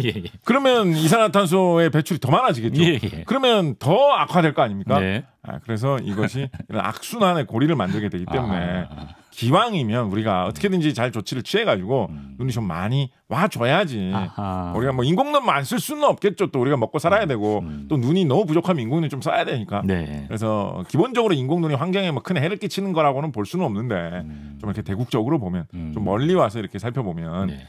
그러면 이산화탄소의 배출이 더 많아지겠죠. 그러면 더 악화될 거 아닙니까? 그래서 이것이 이런 악순환의 고리를 만들게 되기 때문에 기왕이면 우리가 어떻게든지 잘 조치를 취해가지고 눈이 좀 많이 와줘야지. 우리가 뭐 인공눈만 안 쓸 수는 없겠죠. 또 우리가 먹고 살아야 되고 또 눈이 너무 부족하면 인공눈이 좀 써야 되니까. 그래서 기본적으로 인공눈이 환경에 뭐 큰 해를 끼치는 거라고는 볼 수는 없는데 좀 이렇게 대국적으로 보면 좀 멀리 와서 이렇게 살펴보면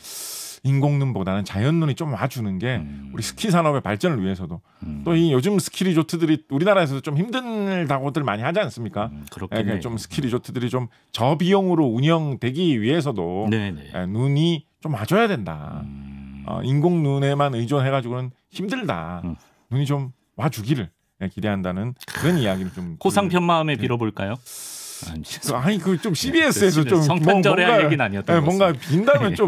인공눈보다는 자연눈이 좀 와주는 게 우리 스키 산업의 발전을 위해서도 또 이 요즘 스키 리조트들이 우리나라에서도 좀 힘들다고들 많이 하지 않습니까? 그러니까 좀 스키 리조트들이 좀 저비용으로 운영되기 위해서도 눈이 좀 와줘야 된다. 인공눈에만 의존해가지고는 힘들다. 눈이 좀 와주기를 기대한다는 그런 이야기를 좀 코상편마음에 빌어볼까요? 아니 그 좀 CBS에서 좀 성탄절의 얘기는 아니었던 뭔가 빈다면 좀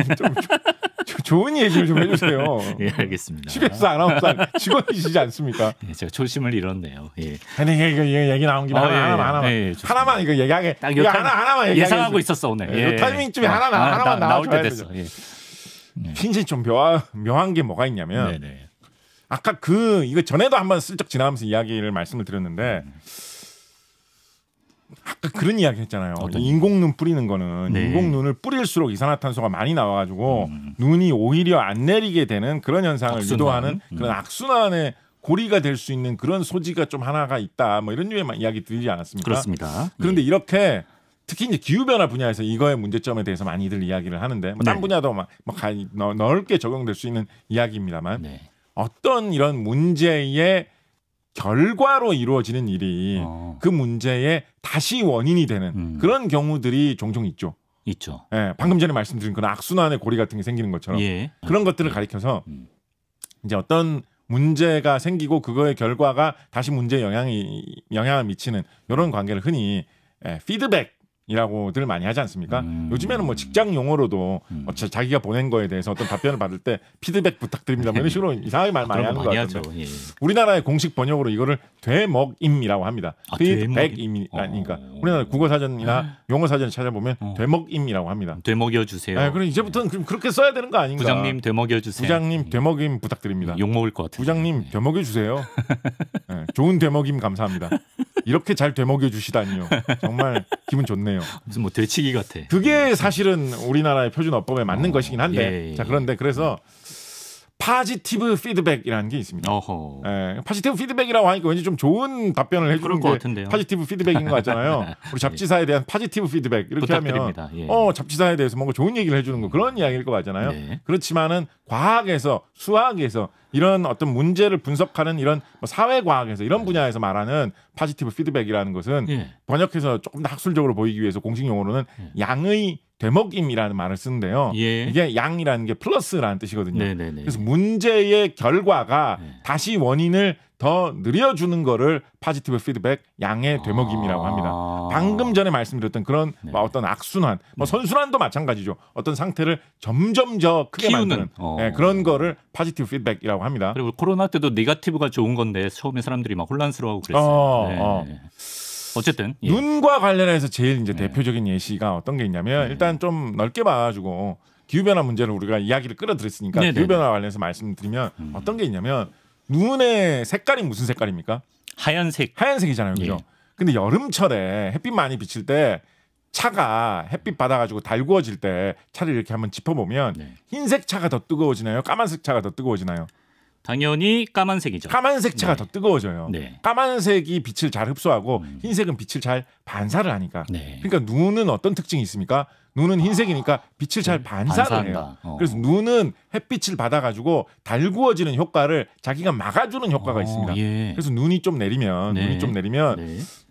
좋은 얘기를 좀 해주세요. 알겠습니다. CBS 아나운서 직원이시지 않습니까? 제가 초심을 잃었네요. 아니 이거 얘기 나온 김에 하나만 이거 얘기하게. 이거 하나만 얘기하게. 예상하고 있었어 오늘. 이 타이밍쯤에 하나만 나올 때 됐어. 굉장히 좀 묘한 게 뭐가 있냐면 아까 이거 전에도 한번 슬쩍 지나가면서 이야기를 말씀을 드렸는데 아까 그런 이야기 했잖아요. 인공눈 뿌리는 거는 네. 인공눈을 뿌릴수록 이산화탄소가 많이 나와가지고 눈이 오히려 안 내리게 되는 그런 현상을 유도하는 그런 악순환의 고리가 될 수 있는 그런 소지가 좀 하나가 있다. 뭐 이런 류의 이야기 드리지 않았습니까? 그렇습니다. 그런데 이렇게 특히 이제 기후변화 분야에서 이거의 문제점에 대해서 많이들 이야기를 하는데 뭐 딴 분야도 넓게 적용될 수 있는 이야기입니다만 네. 어떤 이런 문제의 결과로 이루어지는 일이 그 문제의 다시 원인이 되는 그런 경우들이 종종 있죠. 있죠. 예, 방금 전에 말씀드린 그런 악순환의 고리 같은 게 생기는 것처럼 예. 그런 것들을 가리켜서 이제 어떤 문제가 생기고 그거의 결과가 다시 문제에 영향을 미치는 이런 관계를 흔히 피드백이라고들 많이 하지 않습니까? 요즘에는 뭐 직장 용어로도 자기가 보낸 거에 대해서 어떤 답변을 받을 때 피드백 부탁드립니다. 뭐 이런 식으로 이상하게 말 많이 하는 것 같은데 예. 우리나라의 공식 번역으로 이거를 되먹임이라고 합니다. 피드백임이니까 우리나라 국어사전이나 용어사전을 찾아보면 되먹임이라고 합니다. 되먹여 주세요. 네, 그럼 이제부터는 그렇게 써야 되는 거 아닌가? 부장님 되먹여 주세요. 부장님 되먹임 부탁드립니다. 욕 먹을 것 같아요. 부장님 되먹여 주세요. 네, 좋은 되먹임 감사합니다. 이렇게 잘 되먹여 주시다니요. 정말 기분 좋네요. 무슨 뭐 되치기 같아. 그게 사실은 우리나라의 표준 어법에 맞는 것이긴 한데 예. 자 그런데 그래서 파지티브 피드백이라는 게 있습니다. 예, 파지티브 피드백이라고 하니까 왠지 좀 좋은 답변을 해주는 게 같은데요. 파지티브 피드백인 것 같잖아요. 우리 잡지사에 대한 파지티브 피드백 이렇게 부탁드립니다. 하면 잡지사에 대해서 뭔가 좋은 얘기를 해주는 거 그런 이야기일 것 같잖아요. 네. 그렇지만은 과학에서 수학에서 이런 어떤 문제를 분석하는 이런 뭐 사회과학에서 이런 분야에서 말하는 파지티브 피드백이라는 것은 번역해서 조금 더 학술적으로 보이기 위해서 공식 용어로는 양의 되먹임이라는 말을 쓰는데요. 예. 이게 양이라는 게 플러스라는 뜻이거든요. 네네네. 그래서 문제의 결과가 다시 원인을 더 늘려주는 거를 파지티브 피드백, 양의 되먹임이라고 합니다. 방금 전에 말씀드렸던 그런 어떤 악순환, 뭐 선순환도 마찬가지죠. 어떤 상태를 점점 더 크게 만드는 그런 거를 파지티브 피드백이라고 합니다. 그리고 코로나 때도 네거티브가 좋은 건데 처음에 사람들이 막 혼란스러워하고 그랬어요. 어쨌든 눈과 관련해서 제일 이제 대표적인 예시가 어떤 게 있냐면 일단 좀 넓게 봐가지고 기후변화 문제를 우리가 이야기를 끌어들였으니까 기후변화 관련해서 말씀드리면 어떤 게 있냐면 눈의 색깔이 무슨 색깔입니까? 하얀색이잖아요, 그죠? 근데 여름철에 햇빛 많이 비칠 때 차가 햇빛 받아가지고 달구어질 때 차를 이렇게 한번 짚어보면 흰색 차가 더 뜨거워지나요? 까만색 차가 더 뜨거워지나요? 당연히 까만색이죠. 까만색 차가 더 뜨거워져요. 까만색이 빛을 잘 흡수하고 흰색은 빛을 잘 반사를 하니까. 그러니까 눈은 어떤 특징이 있습니까? 눈은 흰색이니까 빛을 잘 반사를 해요. 그래서 눈은 햇빛을 받아가지고 달구어지는 효과를 자기가 막아주는 효과가 있습니다. 그래서 눈이 좀 내리면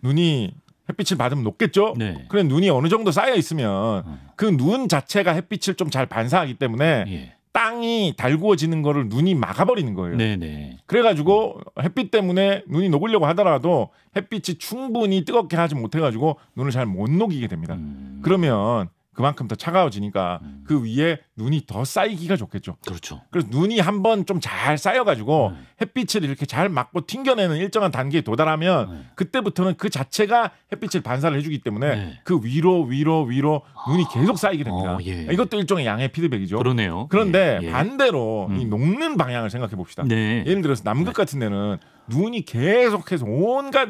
눈이 햇빛을 받으면 녹겠죠. 그래 눈이 어느 정도 쌓여 있으면 그 눈 자체가 햇빛을 좀 잘 반사하기 때문에 땅이 달구어지는 거를 눈이 막아버리는 거예요. 그래가지고 햇빛 때문에 눈이 녹으려고 하더라도 햇빛이 충분히 뜨겁게 하지 못해가지고 눈을 잘 못 녹이게 됩니다. 그러면 그만큼 더 차가워지니까 그 위에 눈이 더 쌓이기가 좋겠죠. 그렇죠. 그래서 눈이 한번 좀 잘 쌓여가지고 햇빛을 이렇게 잘 막고 튕겨내는 일정한 단계에 도달하면 그때부터는 그 자체가 햇빛을 반사를 해주기 때문에 그 위로 눈이 계속 쌓이게 됩니다. 이것도 일종의 양의 피드백이죠. 그러네요. 그런데 반대로 이 녹는 방향을 생각해 봅시다. 예를 들어서 남극 같은 데는 눈이 계속해서 온갖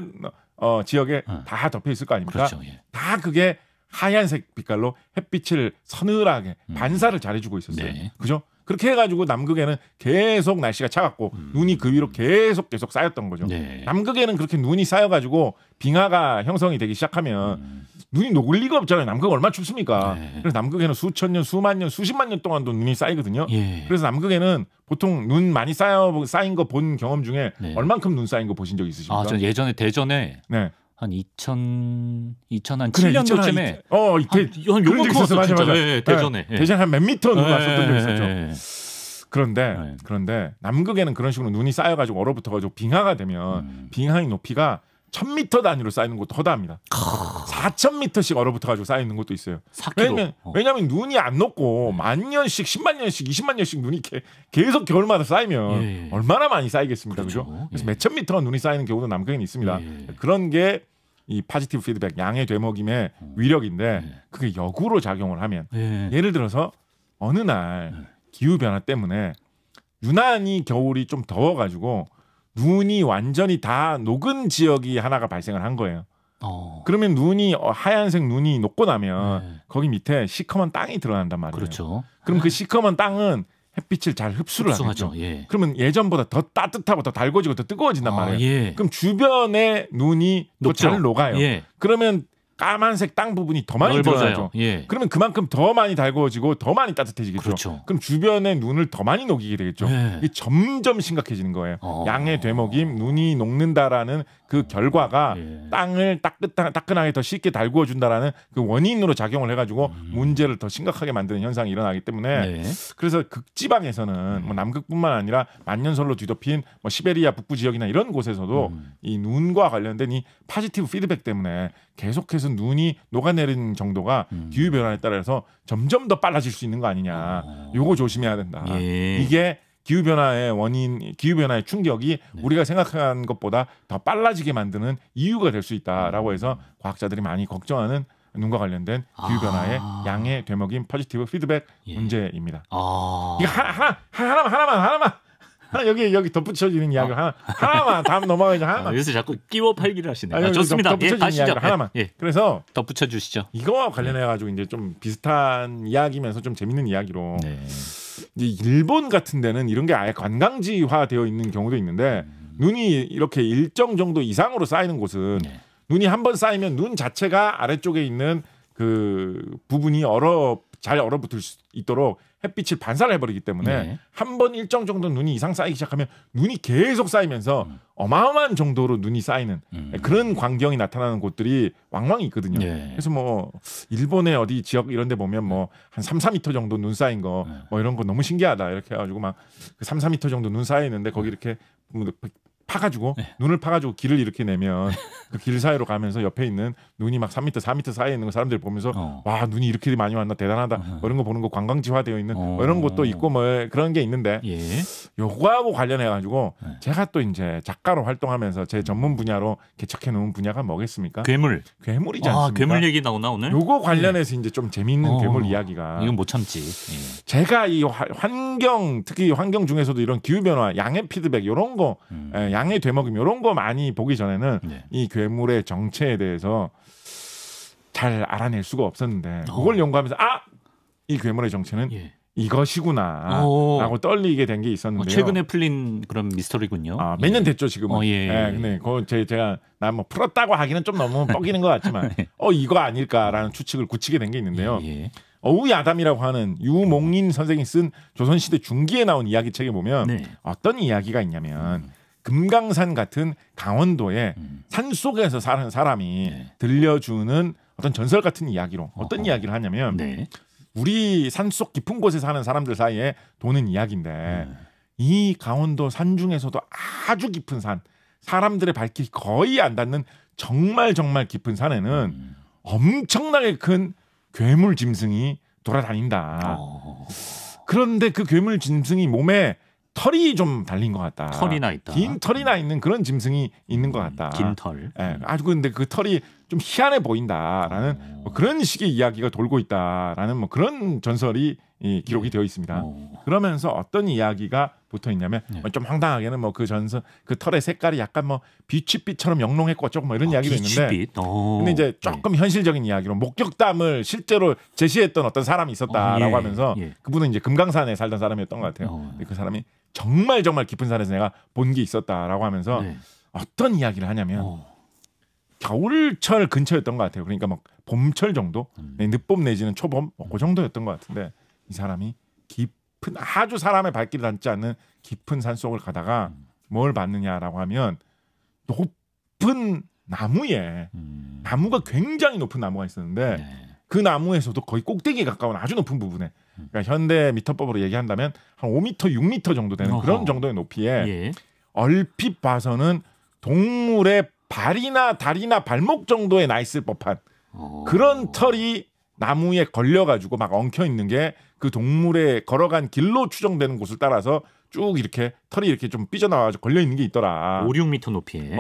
지역에 다 덮여 있을 거 아닙니까? 그렇죠. 다 그게 하얀색 빛깔로 햇빛을 서늘하게 반사를 잘해주고 있었어요. 그죠? 그렇게 해가지고 남극에는 계속 날씨가 차갑고 눈이 그 위로 계속 쌓였던 거죠. 남극에는 그렇게 눈이 쌓여가지고 빙하가 형성이 되기 시작하면 눈이 녹을 리가 없잖아요. 남극 얼마나 춥습니까? 그래서 남극에는 수천 년, 수만 년, 수십만 년 동안도 눈이 쌓이거든요. 그래서 남극에는 보통 눈 많이 쌓인 거 본 경험 중에 얼만큼 눈 쌓인 거 보신 적 있으십니까? 저 예전에 대전에 한 2007년도쯤에 요만큼 왔어 진짜. 대전에 대전 한 몇 미터 눈 왔었던 적 있었죠. 그런데 남극에는 그런 식으로 눈이 쌓여가지고 얼어붙어가지고 빙하가 되면 빙하의 높이가 1000m 단위로 쌓이는 곳도 허다합니다. 4000m씩 얼어붙어가지고 쌓이는 곳도 있어요. 왜냐하면 눈이 안 녹고 만 년씩, 10만 년씩, 20만 년씩 눈이 계속 겨울마다 쌓이면 얼마나 많이 쌓이겠습니까, 그죠? 그래서 몇천 미터가 눈이 쌓이는 경우도 남극에는 있습니다. 그런 게 이 파지티브 피드백, 양의 되먹임의 위력인데 그게 역으로 작용을 하면 예를 들어서 어느 날 기후 변화 때문에 유난히 겨울이 좀 더워가지고 눈이 완전히 다 녹은 지역이 하나가 발생을 한 거예요. 그러면 눈이 하얀색 눈이 녹고 나면 거기 밑에 시커먼 땅이 들어간단 말이에요. 그렇죠. 그럼 그 시커먼 땅은 햇빛을 잘 흡수를 하겠죠. 예. 그러면 예전보다 더 따뜻하고 더 달궈지고 더 뜨거워진단 말이에요. 예. 그럼 주변에 눈이 더 잘 녹아요. 예. 그러면 까만색 땅 부분이 더 많이 들어가죠. 예. 그러면 그만큼 더 많이 달궈지고 더 많이 따뜻해지겠죠. 그렇죠. 그럼 주변에 눈을 더 많이 녹이게 되겠죠. 예. 이게 점점 심각해지는 거예요. 양의 되먹임, 눈이 녹는다라는 그 결과가 땅을 따끈하게 더 쉽게 달구어 준다라는 그 원인으로 작용을 해가지고 문제를 더 심각하게 만드는 현상이 일어나기 때문에 그래서 극지방에서는 뭐 남극뿐만 아니라 만년설로 뒤덮인 뭐 시베리아 북부 지역이나 이런 곳에서도 이 눈과 관련된 이 포지티브 피드백 때문에 계속해서 눈이 녹아내리는 정도가 기후 변화에 따라서 점점 더 빨라질 수 있는 거 아니냐. 요거 조심해야 된다. 이게 기후 변화의 원인, 기후 변화의 충격이 우리가 생각한 것보다 더 빨라지게 만드는 이유가 될 수 있다라고 해서 과학자들이 많이 걱정하는 눈과 관련된 기후 변화의 양의 되먹임 포지티브 피드백 문제입니다. 이거 하나만 여기 덧붙여지는 이야기 하나만 다음 넘어가야지 하나만. 여기서 자꾸 끼워 팔기를 하시네요. 좋습니다. 덧붙여지는 이야기 하나만. 그래서 덧붙여 주시죠. 이거와 관련해 가지고 이제 좀 비슷한 이야기면서 좀 재밌는 이야기로. 이제 일본 같은 데는 이런 게 아예 관광지화 되어 있는 경우도 있는데 눈이 이렇게 일정 정도 이상으로 쌓이는 곳은 눈이 한번 쌓이면 눈 자체가 아래쪽에 있는 그 부분이 잘 얼어붙을 수 있도록 햇빛을 반사를 해버리기 때문에 한 번 일정 정도 눈이 이상 쌓이기 시작하면 눈이 계속 쌓이면서 어마어마한 정도로 눈이 쌓이는 그런 광경이 나타나는 곳들이 왕왕 있거든요. 그래서 뭐 일본의 어디 지역 이런 데 보면 뭐 한 3, 4m 정도 눈 쌓인 거 뭐 이런 거 너무 신기하다 이렇게 해가지고 막 그 3, 4m 정도 눈 쌓여 있는데 거기 이렇게 파가지고 눈을 파가지고 길을 이렇게 내면 그 길 사이로 가면서 옆에 있는 눈이 막 3m, 4m 사이에 있는 거 사람들 보면서 와 눈이 이렇게 많이 왔나 대단하다 뭐 이런 거 보는 거 관광지화되어 있는 뭐 이런 것도 있고 뭐 그런 게 있는데 요거하고 관련해 가지고 제가 또 이제 작가로 활동하면서 제 전문 분야로 개척해 놓은 분야가 뭐겠습니까? 괴물이지 않습니까? 괴물 얘기 나오나 오늘? 요거 관련해서 이제 좀 재미있는 괴물 이야기가 이건 못 참지. 제가 이 환경 특히 환경 중에서도 이런 기후 변화, 양의 피드백 이런 거 양의 되먹임 이런 거 많이 보기 전에는 이 괴물의 정체에 대해서 잘 알아낼 수가 없었는데 그걸 연구하면서 이 괴물의 정체는 이것이구나 라고 떨리게 된 게 있었는데요. 최근에 풀린 그런 미스터리군요. 몇 년 됐죠 지금은. 근데 제가 난 뭐 풀었다고 하기는 좀 너무 뻐기는 것 같지만 이거 아닐까라는 추측을 굳히게 된 게 있는데요. 어우야담이라고 하는 유몽인 선생이 쓴 조선시대 중기에 나온 이야기책에 보면 어떤 이야기가 있냐면 금강산 같은 강원도의 산속에서 사는 사람이 들려주는 어떤 전설 같은 이야기로 어떤 이야기를 하냐면 우리 산속 깊은 곳에 사는 사람들 사이에 도는 이야기인데 이 강원도 산 중에서도 아주 깊은 산, 사람들의 발길이 거의 안 닿는 정말 깊은 산에는 엄청나게 큰 괴물 짐승이 돌아다닌다. 그런데 그 괴물 짐승이 몸에 털이 좀 달린 것 같다. 털이나 있다. 긴 털이 나 있는 그런 짐승이 있는 것 같다. 긴 털. 아주 근데 그 털이 좀 희한해 보인다라는 뭐 그런 식의 이야기가 돌고 있다라는 뭐 그런 전설이 기록이 되어 있습니다. 그러면서 어떤 이야기가 붙어 있냐면 좀 황당하게는 뭐 그 전설 그 털의 색깔이 약간 뭐 비취빛처럼 영롱했고 조금 뭐 이런 이야기도 있는데 근데 이제 조금 현실적인 이야기로 목격담을 실제로 제시했던 어떤 사람이 있었다라고 하면서 그분은 이제 금강산에 살던 사람이었던 것 같아요. 그 사람이 정말 깊은 산에서 내가 본 게 있었다라고 하면서 어떤 이야기를 하냐면 겨울철 근처였던 것 같아요. 그러니까 막 봄철 정도, 늦봄 내지는 초봄 그 정도였던 것 같은데 이 사람이 깊은 아주 사람의 발길이 닿지 않는 깊은 산속을 가다가 뭘 봤느냐라고 하면 높은 나무에 나무가 굉장히 높은 나무가 있었는데 그 나무에서도 거의 꼭대기에 가까운 아주 높은 부분에 그러니까 현대 미터법으로 얘기한다면 한 5m, 6m 정도 되는 그런 정도의 높이에 얼핏 봐서는 동물의 발이나 다리나 발목 정도에 나 있을 법한 그런 털이 나무에 걸려가지고 막 엉켜 있는 게 그 동물의 걸어간 길로 추정되는 곳을 따라서 쭉 이렇게 털이 이렇게 좀 삐져나와가지고 걸려 있는 게 있더라. 5, 6m 높이에.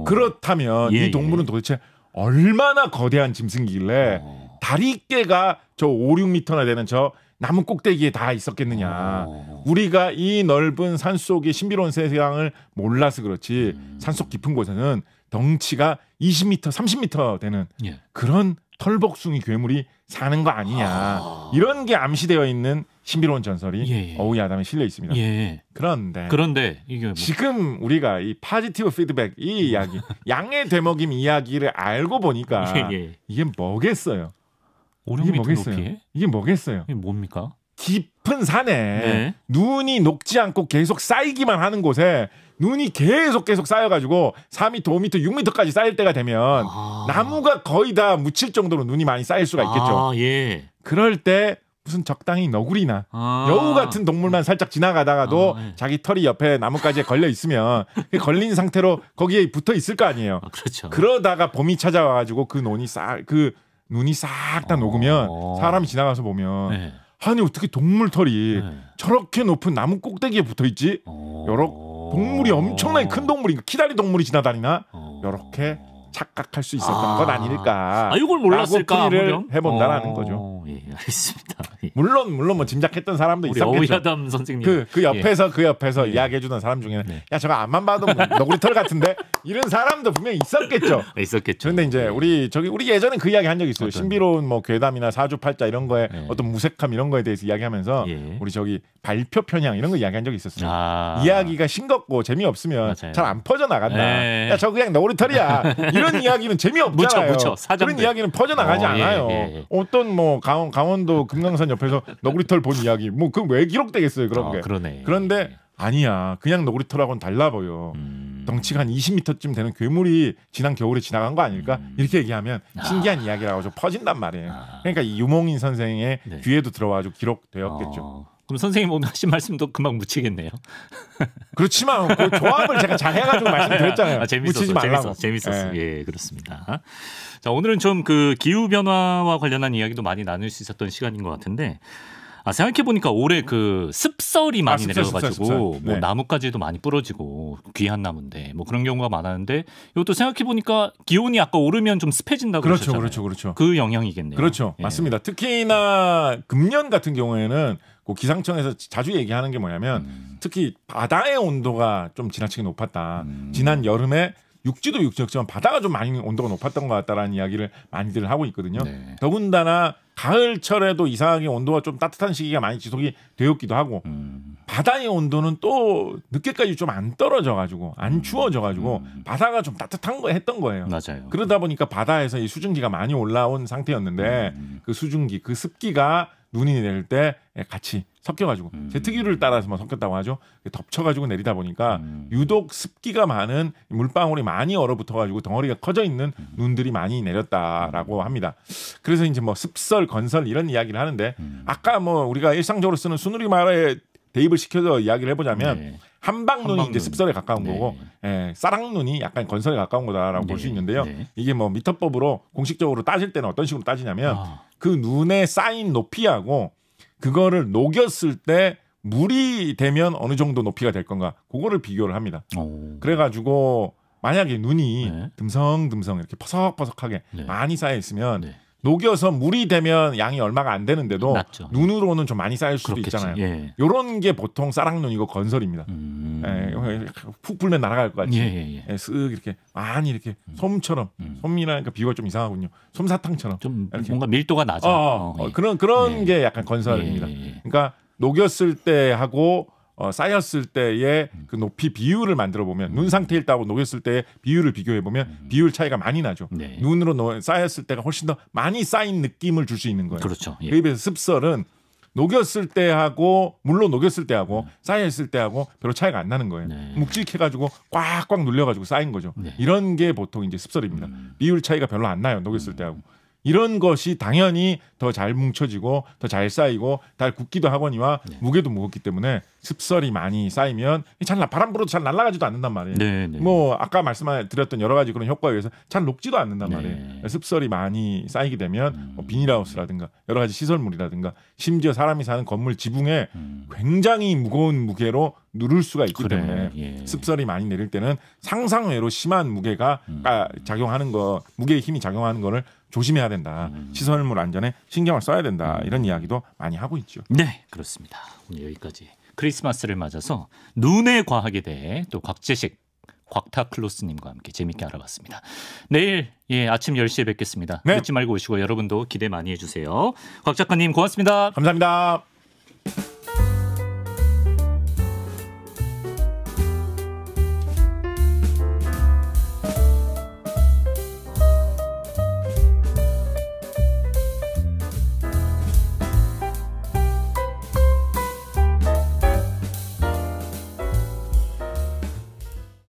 그렇다면 이 동물은 도대체 얼마나 거대한 짐승이길래 다리깨가 저 5, 6m나 되는 저 나무 꼭대기에 다 있었겠느냐. 우리가 이 넓은 산속의 신비로운 세상을 몰라서 그렇지 산속 깊은 곳에는 덩치가 20m, 30m 되는 그런 털복숭이 괴물이 사는 거 아니냐. 이런 게 암시되어 있는 신비로운 전설이 어우야 아담에 실려 있습니다. 그런데 이게 뭐... 지금 우리가 이 포지티브 피드백 이 이야기 양의 되먹임 이야기를 알고 보니까 이게 뭐겠어요? 이게 뭐겠어요? 이게 뭐겠어요? 이게 뭡니까? 깊은 산에 눈이 녹지 않고 계속 쌓이기만 하는 곳에 눈이 계속 쌓여가지고 4m, 5m, 6m까지 쌓일 때가 되면 나무가 거의 다 묻힐 정도로 눈이 많이 쌓일 수가 있겠죠. 그럴 때 무슨 적당히 너구리나 여우 같은 동물만 살짝 지나가다가도 자기 털이 옆에 나뭇가지에 걸려 있으면 걸린 상태로 거기에 붙어 있을 거 아니에요. 그렇죠. 그러다가 봄이 찾아와가지고 그 눈이 싹 다 녹으면 사람이 지나가서 보면 아니 어떻게 동물 털이 저렇게 높은 나무 꼭대기에 붙어 있지? 요렇게 동물이 엄청나게 큰 동물인가 키다리 동물이 지나다니나? 요렇게 착각할 수 있었던 것 아닐까? 이걸 몰랐을까? 풀이를 해본다라는 거죠. 알겠습니다. 물론 뭐 짐작했던 사람도 있었겠죠. 어우야담 선생님. 그 옆에서 이야기해주던 사람 중에는 야 저거 앞만 봐도 너구리털 같은데 이런 사람도 분명히 있었겠죠. 있었겠죠. 그런데 이제 우리 예전에 그 이야기 한 적 있어요. 신비로운 뭐 괴담이나 사주팔자 이런 거에 어떤 무색함 이런 거에 대해서 이야기하면서 우리 발표 편향 이런 거 이야기한 적이 있었어요. 이야기가 싱겁고 재미없으면 잘 안 퍼져 나간다. 야 저 그냥 너구리털이야. 이런 이야기는 재미없잖아요. 그런 이야기는 퍼져 나가지 않아요. 어떤 뭐 강원도 금강산 옆에서 너구리털 본 이야기 뭐 그 왜 기록되겠어요 그런 게. 그런데 아니야. 그냥 너구리털하고는 달라 보여. 덩치가 한 20m쯤 되는 괴물이 지난 겨울에 지나간 거 아닐까? 이렇게 얘기하면 신기한 이야기라고 좀 퍼진단 말이에요. 그러니까 이 유몽인 선생의 귀에도 들어와가지고 기록되었겠죠. 그럼 선생님 오늘 하신 말씀도 금방 묻히겠네요. 그렇지만 그 조합을 제가 잘 해가지고 말씀드렸잖아요. 묻히지 말라고. 재밌었어요. 예, 그렇습니다. 자, 오늘은 좀 그 기후 변화와 관련한 이야기도 많이 나눌 수 있었던 시간인 것 같은데. 생각해 보니까 올해 그 습설이 많이 내려가지고 뭐 나뭇가지도 많이 부러지고 귀한 나무인데 뭐 그런 경우가 많았는데 이것도 생각해 보니까 기온이 아까 오르면 좀 습해진다고 그러셨잖아요. 그렇죠. 그 영향이겠네요. 그렇죠, 맞습니다. 특히나 금년 같은 경우에는 그 기상청에서 자주 얘기하는 게 뭐냐면 특히 바다의 온도가 좀 지나치게 높았다. 지난 여름에 육지도 육지였지만 바다가 좀 많이 온도가 높았던 것 같다라는 이야기를 많이들 하고 있거든요. 더군다나 가을철에도 이상하게 온도가 좀 따뜻한 시기가 많이 지속이 되었기도 하고 바다의 온도는 또 늦게까지 좀 안 떨어져가지고 안 추워져가지고 바다가 좀 따뜻한 거 했던 거예요. 맞아요. 그러다 보니까 바다에서 이 수증기가 많이 올라온 상태였는데 그 수증기, 그 습기가 눈이 내릴 때 같이 섞여가지고 제트기를 따라서 섞였다고 하죠. 덮쳐가지고 내리다 보니까 유독 습기가 많은 물방울이 많이 얼어붙어가지고 덩어리가 커져 있는 눈들이 많이 내렸다라고 합니다. 그래서 이제 뭐 습설, 건설 이런 이야기를 하는데 아까 뭐 우리가 일상적으로 쓰는 순우리말에 대입을 시켜서 이야기를 해보자면 한방눈이 이제 습설에 가까운 거고 쌀랑눈이 약간 건설에 가까운 거다라고 볼 수 있는데요. 이게 뭐 미터법으로 공식적으로 따질 때는 어떤 식으로 따지냐면 그 눈에 쌓인 높이하고 그거를 녹였을 때 물이 되면 어느 정도 높이가 될 건가 그거를 비교를 합니다. 그래가지고 만약에 눈이 듬성듬성 이렇게 퍼석퍼석하게 많이 쌓여 있으면 녹여서 물이 되면 양이 얼마가 안 되는데도 눈으로는 좀 많이 쌓일 수도 있잖아요. 이런 게 보통 쌀랑눈이고 건설입니다. 푹 불면 날아갈 것 같이 쓱 이렇게 많이 이렇게 솜처럼 솜이라니까 비유가 좀 이상하군요. 솜사탕처럼 좀 뭔가 밀도가 낮아. 그런 게 약간 건설입니다. 그러니까 녹였을 때 하고 쌓였을 때의 그 높이 비율을 만들어 보면 눈 상태일 때하고 녹였을 때의 비율을 비교해 보면 비율 차이가 많이 나죠. 눈으로 쌓였을 때가 훨씬 더 많이 쌓인 느낌을 줄 수 있는 거예요. 그렇죠. 그에 비해서 습설은 녹였을 때하고 물론 녹였을 때하고 쌓여있을 때하고 별로 차이가 안 나는 거예요. 묵직해가지고 꽉꽉 눌려가지고 쌓인 거죠. 이런 게 보통 이제 습설입니다. 비율 차이가 별로 안 나요. 녹였을 때하고. 이런 것이 당연히 더 잘 뭉쳐지고 더 잘 쌓이고 잘 굳기도 하거니와 무게도 무겁기 때문에 습설이 많이 쌓이면 바람 불어도 잘 날아가지도 않는단 말이에요. 뭐 아까 말씀드렸던 여러 가지 그런 효과에 의해서 잘 녹지도 않는단 말이에요. 습설이 많이 쌓이게 되면 뭐 비닐하우스라든가 여러 가지 시설물이라든가 심지어 사람이 사는 건물 지붕에 굉장히 무거운 무게로 누를 수가 있기 때문에 습설이 많이 내릴 때는 상상외로 심한 무게가 작용하는 거, 무게의 힘이 작용하는 거를 조심해야 된다. 시설물 안전에 신경을 써야 된다. 이런 이야기도 많이 하고 있죠. 네, 그렇습니다. 오늘 여기까지 크리스마스를 맞아서 눈의 과학에 대해 또 곽재식 곽타클로스님과 함께 재밌게 알아봤습니다. 내일 아침 10시에 뵙겠습니다. 네. 늦지 말고 오시고 여러분도 기대 많이 해주세요. 곽 작가님 고맙습니다. 감사합니다.